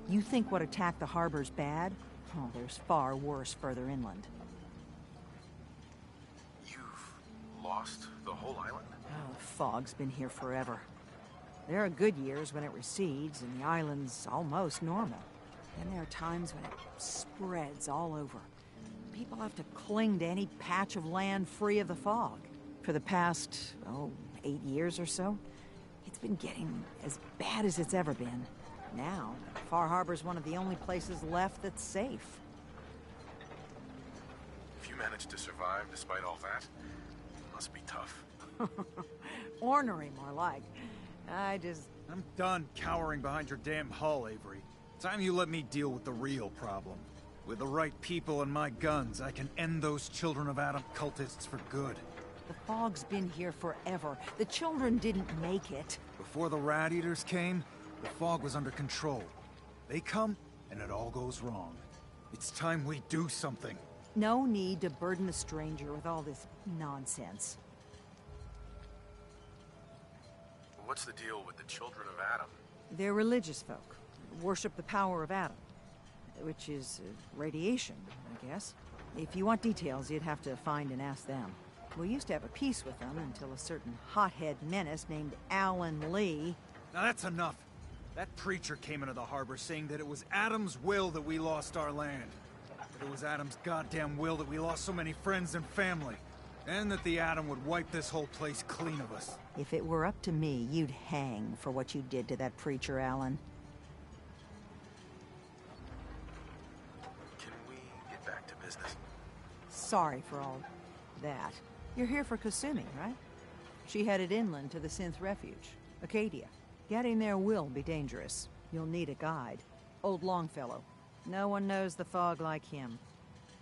You think what attacked the harbor's bad? Oh, there's far worse further inland. You've lost the whole island? Oh, the fog's been here forever. There are good years when it recedes and the island's almost normal. Then there are times when it spreads all over. People have to cling to any patch of land free of the fog. For the past, 8 years or so, it's been getting as bad as it's ever been. Now, Far Harbor's one of the only places left that's safe. If you managed to survive despite all that, it must be tough. Ornery, more like. I'm done cowering behind your damn hull, Avery. Time you let me deal with the real problem. With the right people and my guns, I can end those Children of Adam cultists for good. The fog's been here forever. The children didn't make it. Before the Rat Eaters came, the fog was under control. They come, and it all goes wrong. It's time we do something. No need to burden a stranger with all this nonsense. What's the deal with the Children of Adam? They're religious folk. Worship the power of Adam. Which is radiation, I guess. If you want details, you'd have to find and ask them. We used to have a peace with them until a certain hothead menace named Alan Lee... Now that's enough. That preacher came into the harbor saying that it was Adam's will that we lost our land. That it was Adam's goddamn will that we lost so many friends and family. And that the Atom would wipe this whole place clean of us. If it were up to me, you'd hang for what you did to that preacher, Alan. Can we get back to business? Sorry for all that. You're here for Kasumi, right? She headed inland to the Synth Refuge, Acadia. Getting there will be dangerous. You'll need a guide. Old Longfellow. No one knows the fog like him.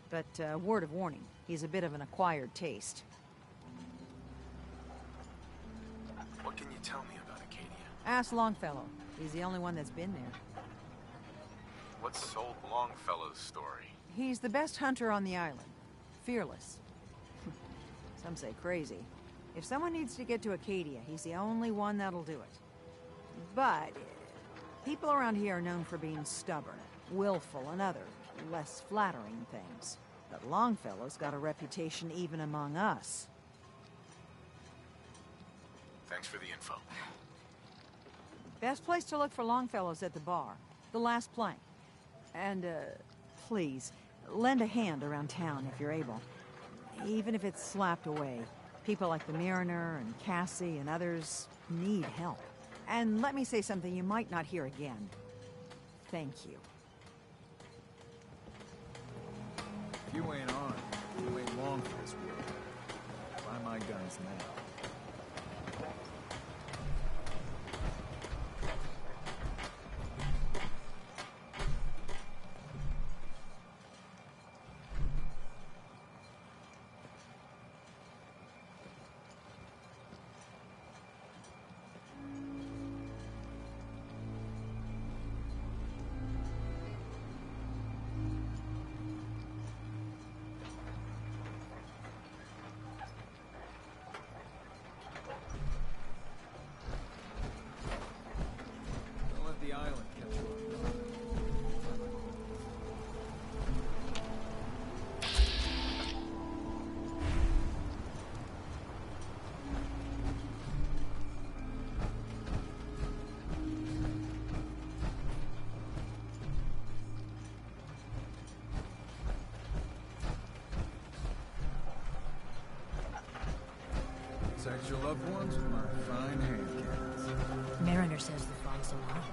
But, word of warning, he's a bit of an acquired taste. What can you tell me about Acadia? Ask Longfellow. He's the only one that's been there. What's old Longfellow's story? He's the best hunter on the island. Fearless. Some say crazy. If someone needs to get to Acadia, he's the only one that'll do it. But people around here are known for being stubborn, willful, and other, less flattering things. But Longfellow's got a reputation even among us. Thanks for the info. Best place to look for Longfellow's at the bar. The last plank. And, please, lend a hand around town if you're able. Even if it's slapped away. People like the Mariner and Cassie and others need help. And let me say something you might not hear again. Thank you. If you ain't Protect your loved ones with my fine hand cannons. Mariner says the fog's alive.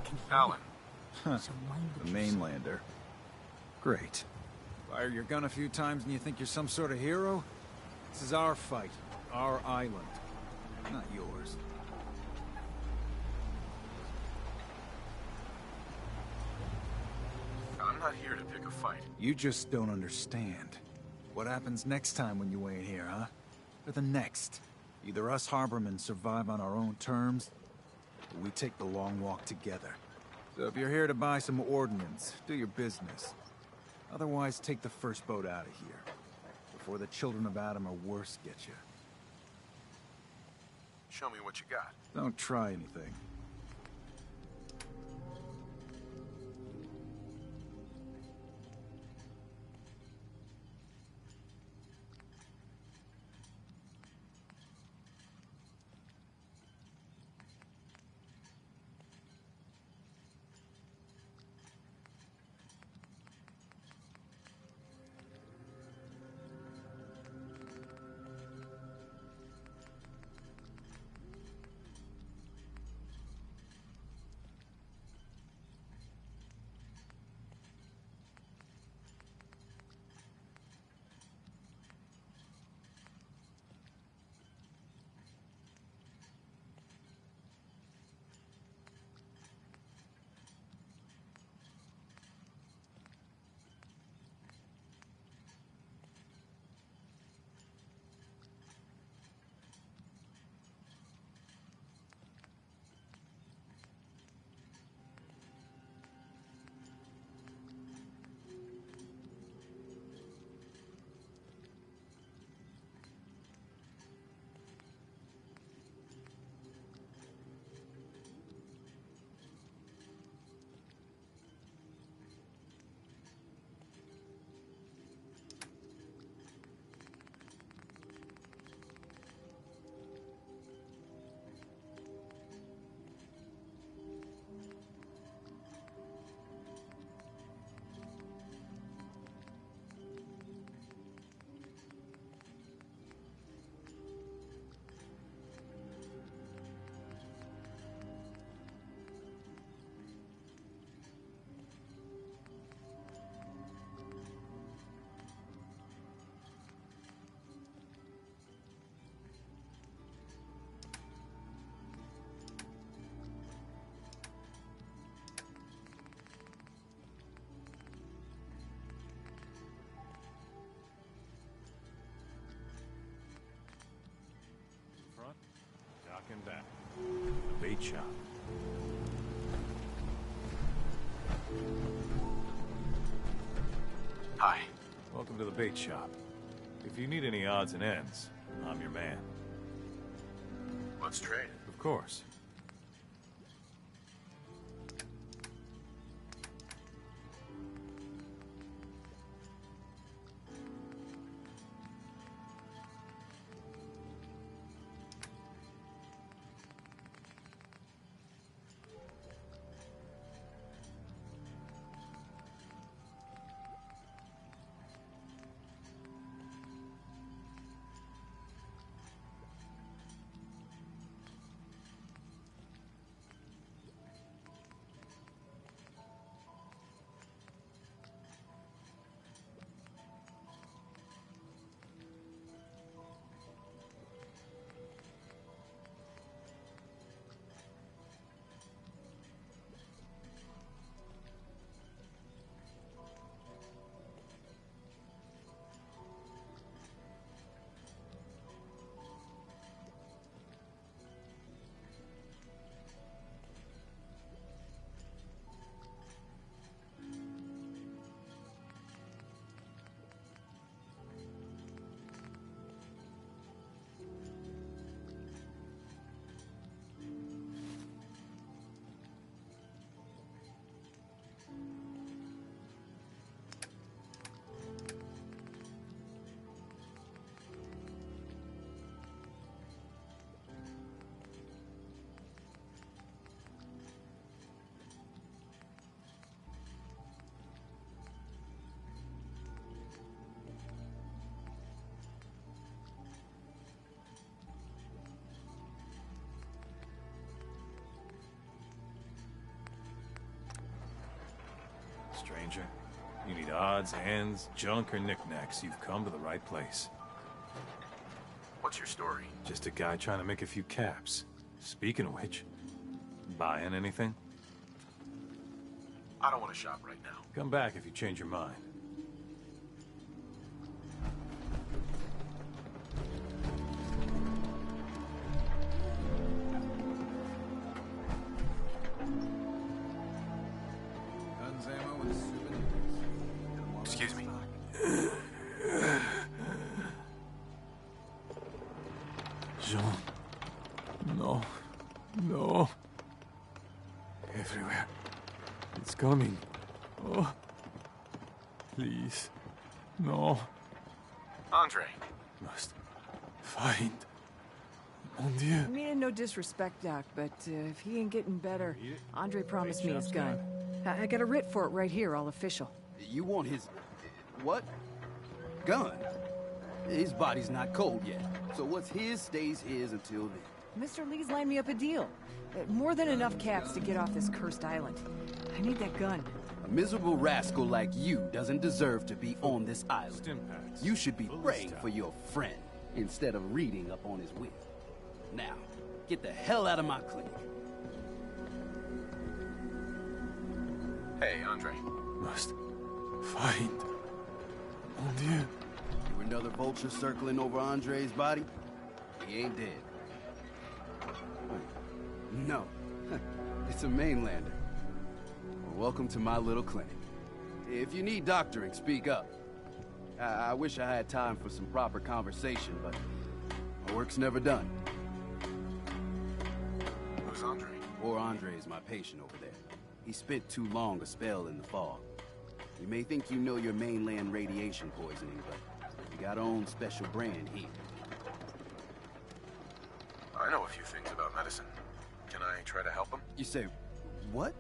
Can hear Alan. it. So mind The the mainlander. Great. Fire your gun a few times and you think you're some sort of hero? This is our fight. Our island. Not yours. I'm not here to pick a fight. You just don't understand. What happens next time when you ain't here, huh? Or the next? Either us Harbormen survive on our own terms, or we take the long walk together. So if you're here to buy some ordnance, do your business. Otherwise, take the first boat out of here, before the children of Adam or worse get you. Show me what you got. Don't try anything. Dock and back. The bait shop. Hi. Welcome to the bait shop. If you need any odds and ends, I'm your man. Let's trade. Of course. Stranger, you need odds, ends, junk, or knickknacks, you've come to the right place. What's your story? Just a guy trying to make a few caps. Speaking of which, buying anything? I don't want to shop right now. Come back if you change your mind. Guns, ammo, and souvenirs. Excuse me. Jean. No. No. Everywhere. It's coming. Oh. Please. No. Andre. Must find. Mon Dieu. I mean, no disrespect, Doc, but if he ain't getting better, Andre promised me his gun. I got a writ for it right here, all official. You want his... what? Gun? His body's not cold yet, so what's his stays his until then. Mr. Lee's lined me up a deal. More than enough caps to get off this cursed island. I need that gun. A miserable rascal like you doesn't deserve to be on this island. You should be praying for your friend instead of reading up on his will. Now, get the hell out of my clinic. Hey, Andre. Must find. Mon Dieu. You another vulture circling over Andre's body? He ain't dead. No, it's a mainlander. Well, welcome to my little clinic. If you need doctoring, speak up. I wish I had time for some proper conversation, but my work's never done. Who's Andre? Poor Andre is my patient over there. He spent too long a spell in the fog. You may think you know your mainland radiation poisoning, but we got our own special brand here. I know a few things about medicine. Can I try to help him? You say, what?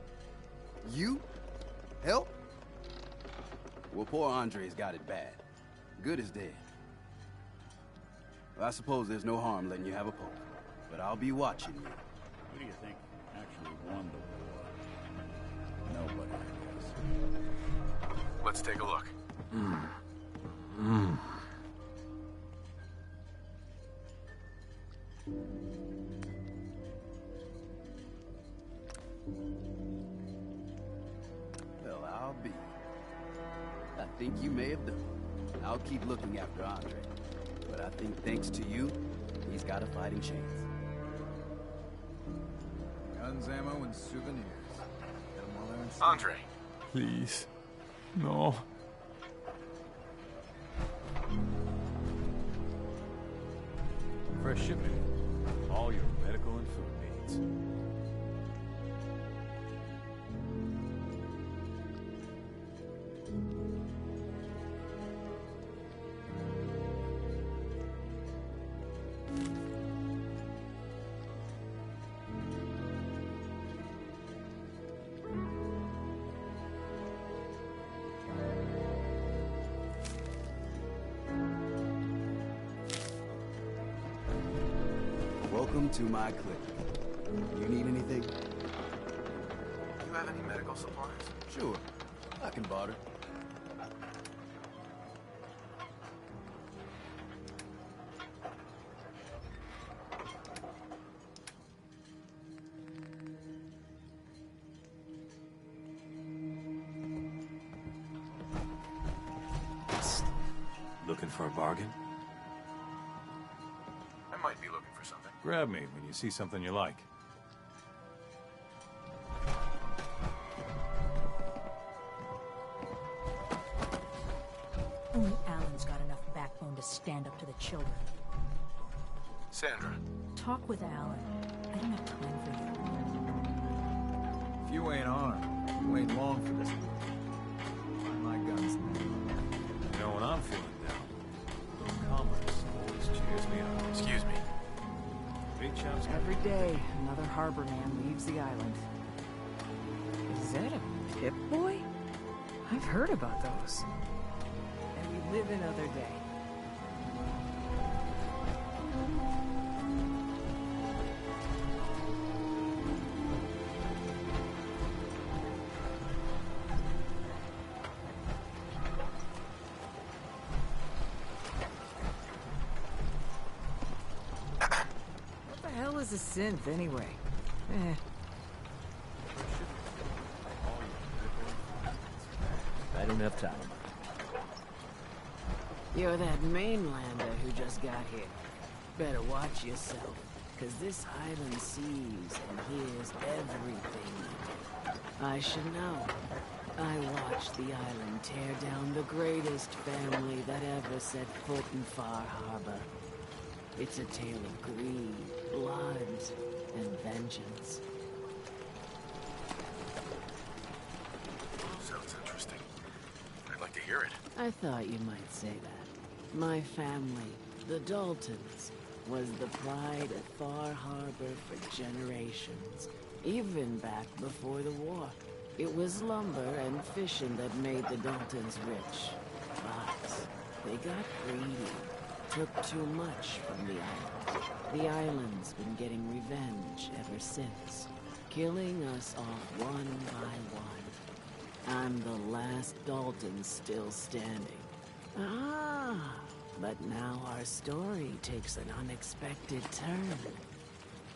You? Help? Well, poor Andre's got it bad. Good is dead. Well, I suppose there's no harm letting you have a poke, but I'll be watching you. Who do you think actually won the war? Nobody, I guess. Let's take a look. Well, I'll be. I think you may have done. I'll keep looking after Andre. But I think thanks to you, he's got a fighting chance. Guns, ammo, and souvenirs. Get 'em while they're in stock. Andre. Please. No. Fresh shipping. All your medical and food needs. Welcome to my clinic. You need anything? Do you have any medical supplies? Sure. I can barter. Looking for a bargain? I might be looking for something. Grab me when you see something you like. Only Alan's got enough backbone to stand up to the children. Sandra. Talk with Alan. I don't have time for you. If you ain't armed, you ain't long for this world. Find my guns now. You know, when I'm feeling down, a little commerce always cheers me up. Excuse me. Big chops. Every day, another harbor man leaves the island. Is that a Pip-Boy? I've heard about those. And we live another day. was a synth, anyway? Eh. I don't have time. You're that mainlander who just got here. Better watch yourself, because this island sees and hears everything. I should know. I watched the island tear down the greatest family that ever set foot in Far Harbor. It's a tale of greed, blood, and vengeance. Sounds interesting. I'd like to hear it. I thought you might say that. My family, the Daltons, was the pride of Far Harbor for generations, even back before the war. It was lumber and fishing that made the Daltons rich. But they got greedy, took too much from the island. The island's been getting revenge ever since, killing us off one by one. I'm the last Dalton still standing. Ah, but now our story takes an unexpected turn.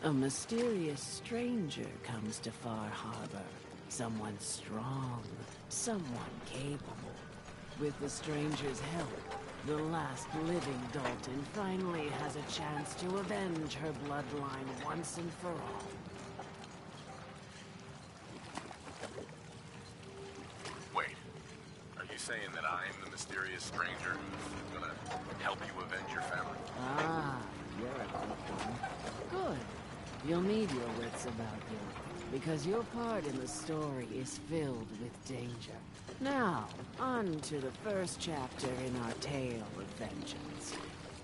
A mysterious stranger comes to Far Harbor. Someone strong, someone capable. With the stranger's help, the last living Dalton finally has a chance to avenge her bloodline once and for all. Wait, are you saying that I'm the mysterious stranger who's gonna help you avenge your family? Ah, you're a quick one. Good. You'll need your wits about you, because your part in the story is filled with danger. Now, on to the first chapter in our tale of vengeance.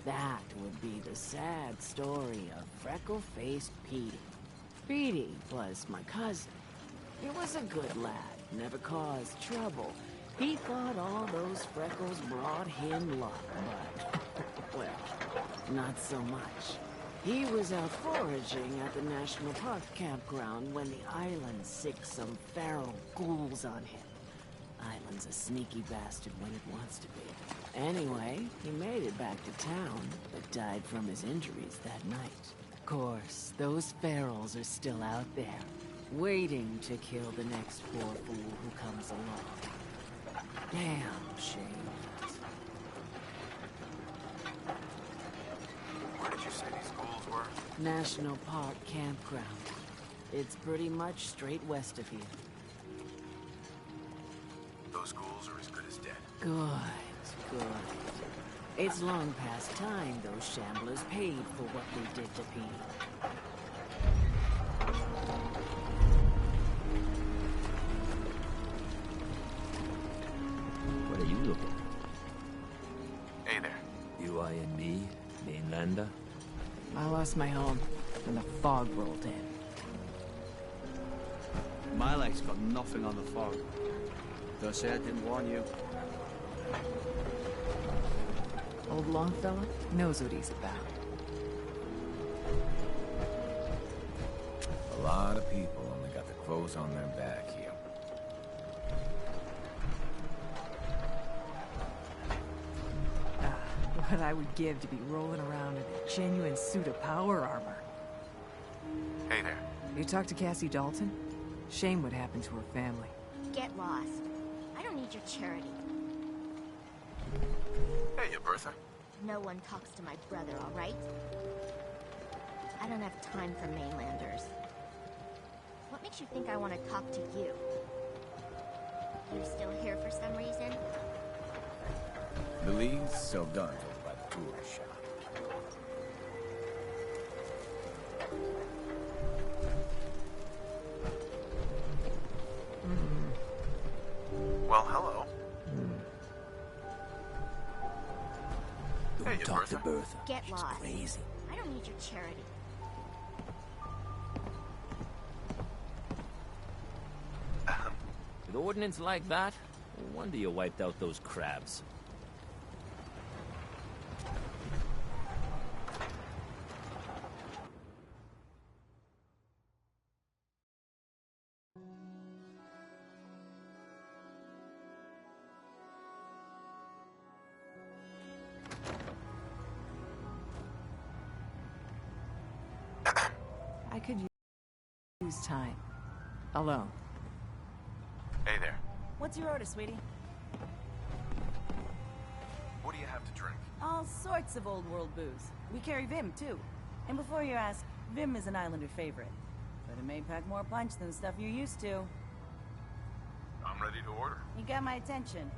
That would be the sad story of freckle-faced Petey. Petey was my cousin. He was a good lad, never caused trouble. He thought all those freckles brought him luck, but, well, not so much. He was out foraging at the National Park campground when the island sicked some feral ghouls on him. Island's a sneaky bastard when it wants to be. Anyway, he made it back to town, but died from his injuries that night. Of course, those ferals are still out there, waiting to kill the next poor fool who comes along. Damn shame. Where did you say these ghouls were? National Park campground. It's pretty much straight west of here. Those ghouls are as good as dead. Good, good. It's long past time those shamblers paid for what they did to Petey. What are you looking? Hey there. You eyeing me, mainlander? I lost my home when the fog rolled in. My leg's got nothing on the fog. Don't say I didn't warn you. Old Longfellow knows what he's about. A lot of people only got the clothes on their back here. What I would give to be rolling around in a genuine suit of power armor. Hey there. You talked to Cassie Dalton? Shame what happened to her family. Get lost. I don't need your charity. Hey, Bertha. No one talks to my brother, all right? I don't have time for mainlanders. What makes you think I want to talk to you? You still here for some reason? The leads sell guns over by the tourist shop. Well, hello. Don't talk to Bertha. Get She's lost. crazy. I don't need your charity. With ordnance like that, no wonder you wiped out those crabs. lose time. Alone. Hey there. What's your order, sweetie? What do you have to drink? All sorts of old world booze. We carry Vim, too. And before you ask, Vim is an Islander favorite. But it may pack more punch than the stuff you're used to. I'm ready to order. You got my attention.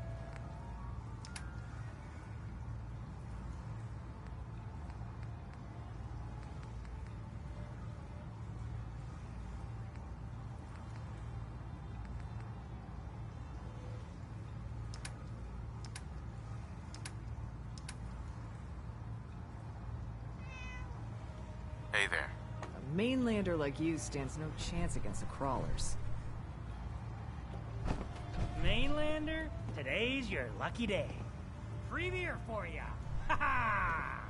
Hey there. A mainlander like you stands no chance against the crawlers. Mainlander, today's your lucky day. Free beer for ya. Ha ha!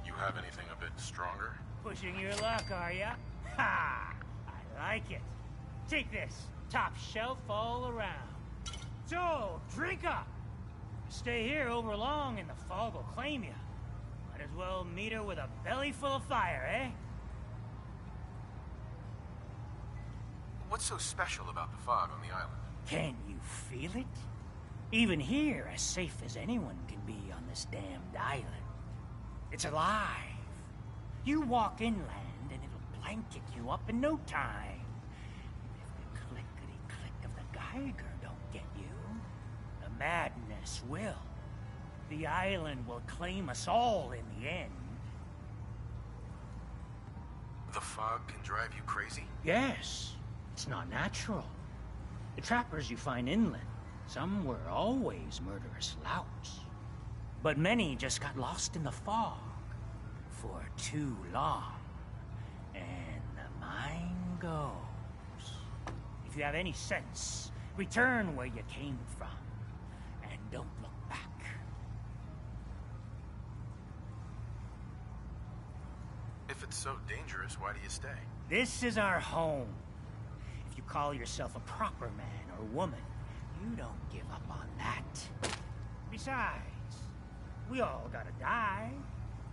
You have anything a bit stronger? Pushing your luck, are ya? Ha! I like it. Take this. Top shelf all around. So, drink up. Stay here over long and the fog will claim you. Might as well meet her with a belly full of fire, eh? What's so special about the fog on the island? Can you feel it? Even here, as safe as anyone can be on this damned island. It's alive. You walk inland and it'll blanket you up in no time. If the clickety-click of the Geiger don't get you, the madness will. The island will claim us all in the end. The fog can drive you crazy? Yes. It's not natural. The trappers you find inland, some were always murderous louts. But many just got lost in the fog for too long. And the mind goes. If you have any sense, return where you came from. And don't look back. If it's so dangerous, why do you stay? This is our home. If you call yourself a proper man or woman, you don't give up on that. Besides, we all gotta die.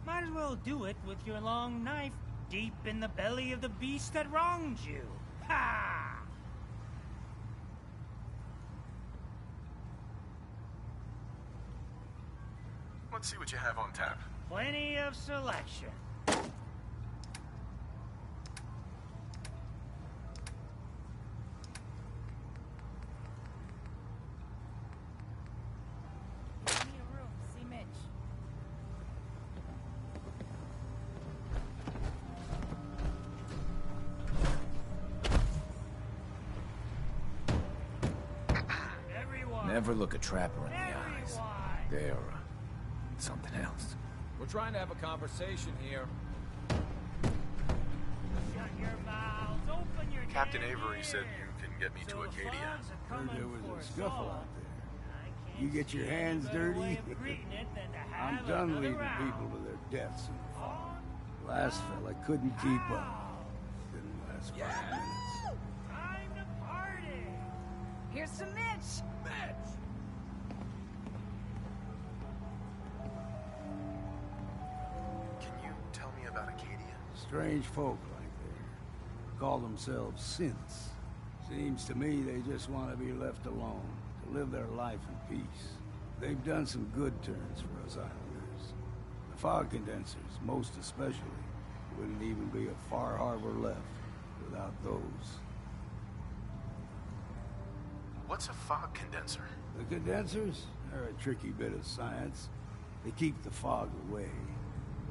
Might as well do it with your long knife deep in the belly of the beast that wronged you. Ha! Let's see what you have on tap. Plenty of selection. Never look a trapper in the eyes. They're something else. We're trying to have a conversation here. Shut your mouths, open your Captain Avery said you can get me to Acadia. Heard there was a scuffle out there. You get your hands dirty? I'm done leading people to their deaths in the fog. Last fella couldn't keep up. Didn't last 5 minutes. Time to party! Here's some Mitch! Can you tell me about Acadia? Strange folk like they call themselves synths. Seems to me they just want to be left alone, to live their life in peace. They've done some good turns for us islanders. The fog condensers, most especially, wouldn't even be a Far Harbor left without those. What's a fog condenser? The condensers are a tricky bit of science. They keep the fog away.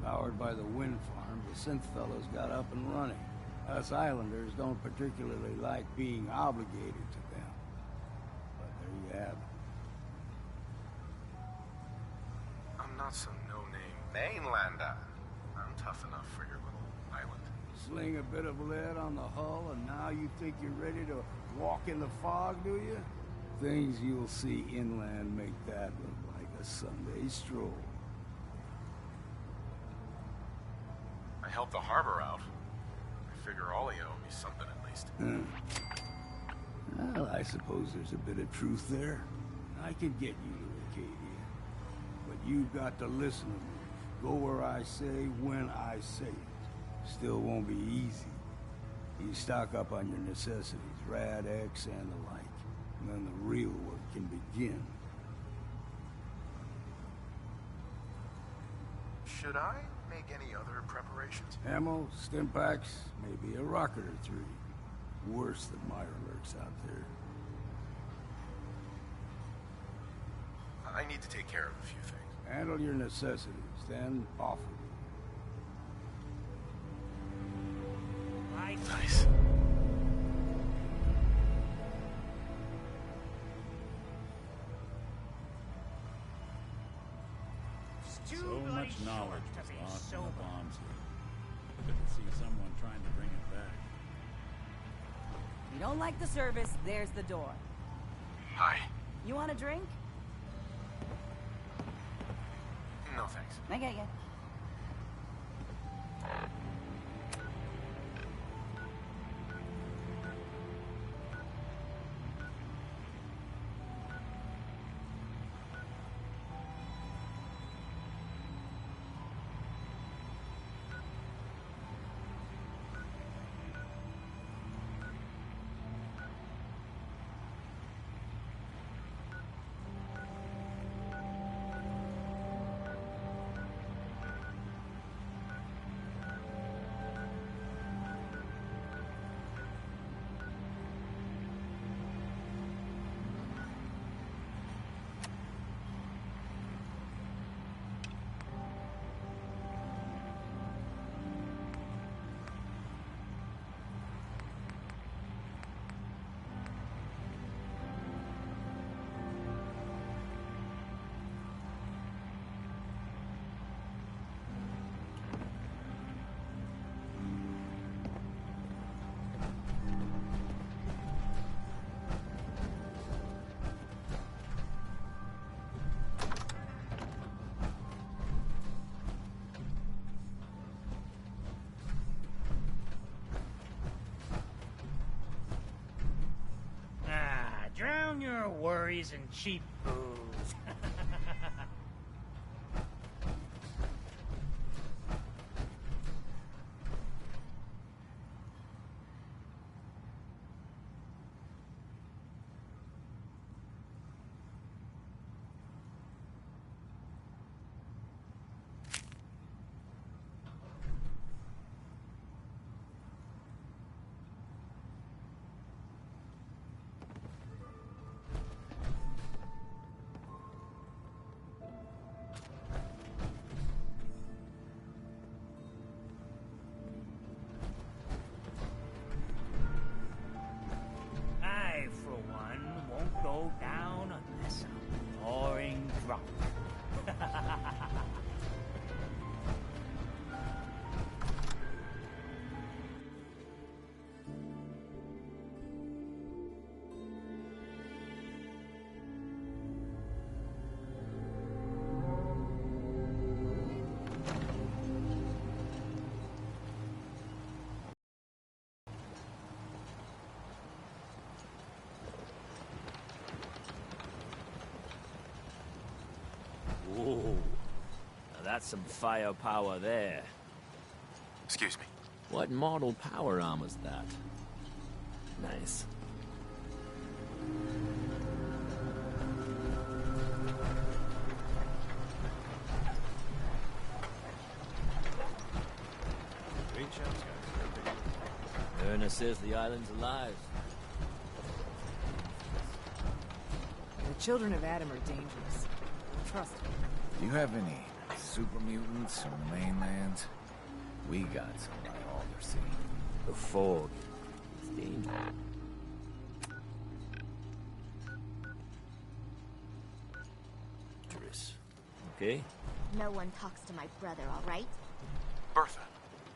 Powered by the wind farm, the synth fellows got up and running. Us islanders don't particularly like being obligated to them. But there you have it. I'm not some no-name mainlander. I'm tough enough for your little island. Sling a bit of lead on the hull, and now you think you're ready to walk in the fog, do you? Things you'll see inland make that look like a Sunday stroll. I helped the harbor out. I figure all of you owe me something at least. Well, I suppose there's a bit of truth there. I could get you to Acadia. But you've got to listen to me. Go where I say, when I say it. Still won't be easy. You stock up on your necessities, Rad-X and the like, and then the real work can begin. Should I make any other preparations? Ammo, stim packs, maybe a rocket or three. Worse than Meyer lurks out there. I need to take care of a few things. Handle your necessities, then off with it. Nice. So much knowledge was lost in the bombs here. Good to see someone trying to bring it back. You don't like the service, there's the door. Hi. You want a drink? No thanks. I get you. Drown your worries in cheap booze. I, for one, won't go down unless I'm roaring drunk. Whoa. Now that's some firepower there. Excuse me. What model power arm is that? Nice. Erna says the island's alive. The children of Adam are dangerous. Trust me. Do you have any super mutants on the mainland? We got some by Aldersea. The fog. It's dangerous. Okay? No one talks to my brother, all right? Bertha.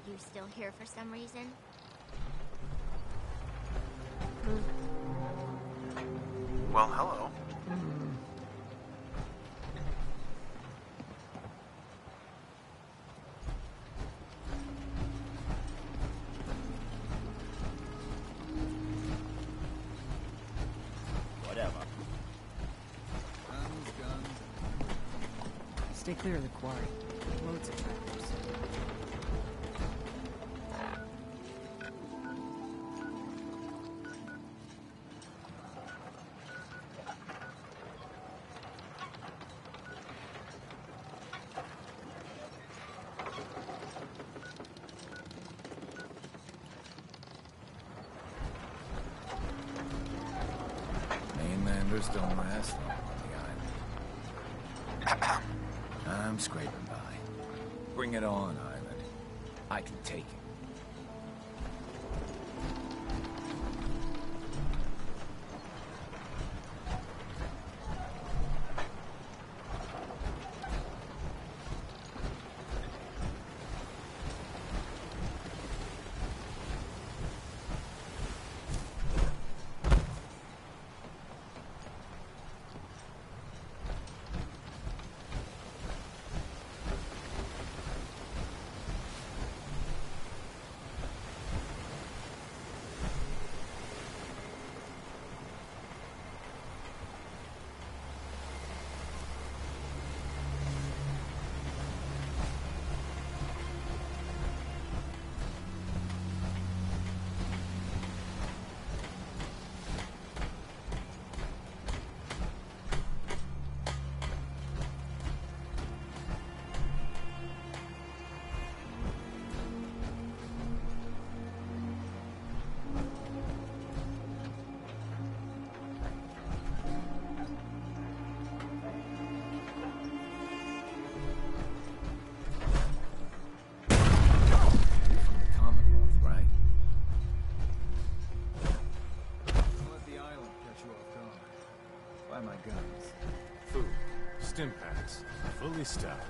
You still here for some reason? Well, hello. Whatever. Guns. Stay clear of the quarry. Loads of trappers. Tourists don't last long on the island. I'm scraping by. Bring it on, Island. I can take it. My guns. Food. Stim packs. Fully stocked.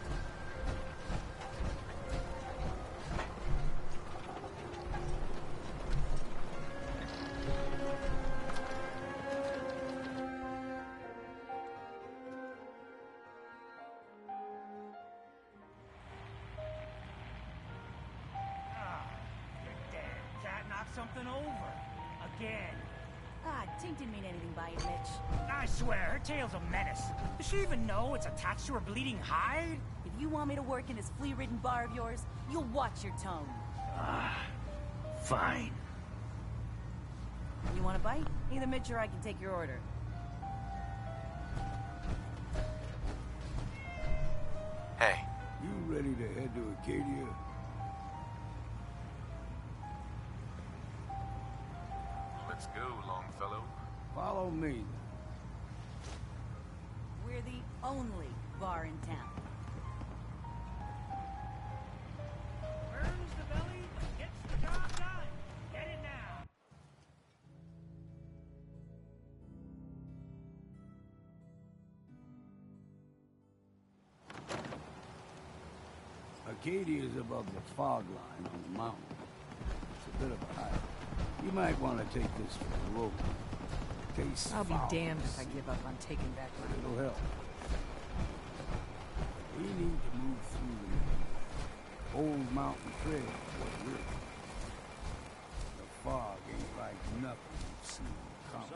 Something over. Again. Tink didn't mean anything by it, Mitch. I swear, her tail's a menace. Does she even know it's attached to her bleeding hide? If you want me to work in this flea-ridden bar of yours, you'll watch your tone. Fine. You want a bite? Either Mitch or I can take your order. Hey. You ready to head to Acadia? Let's go, Longfellow. Follow me. We're the only bar in town. Burns the belly, gets the job done. Get it now. Acadia is above the fog line on the mountain. It's a bit of a hike. You might want to take this for the road. I'll be damned if I give up on taking back my... It'll help. We need to move through the old mountain trail for the river. The fog ain't like nothing you've seen coming.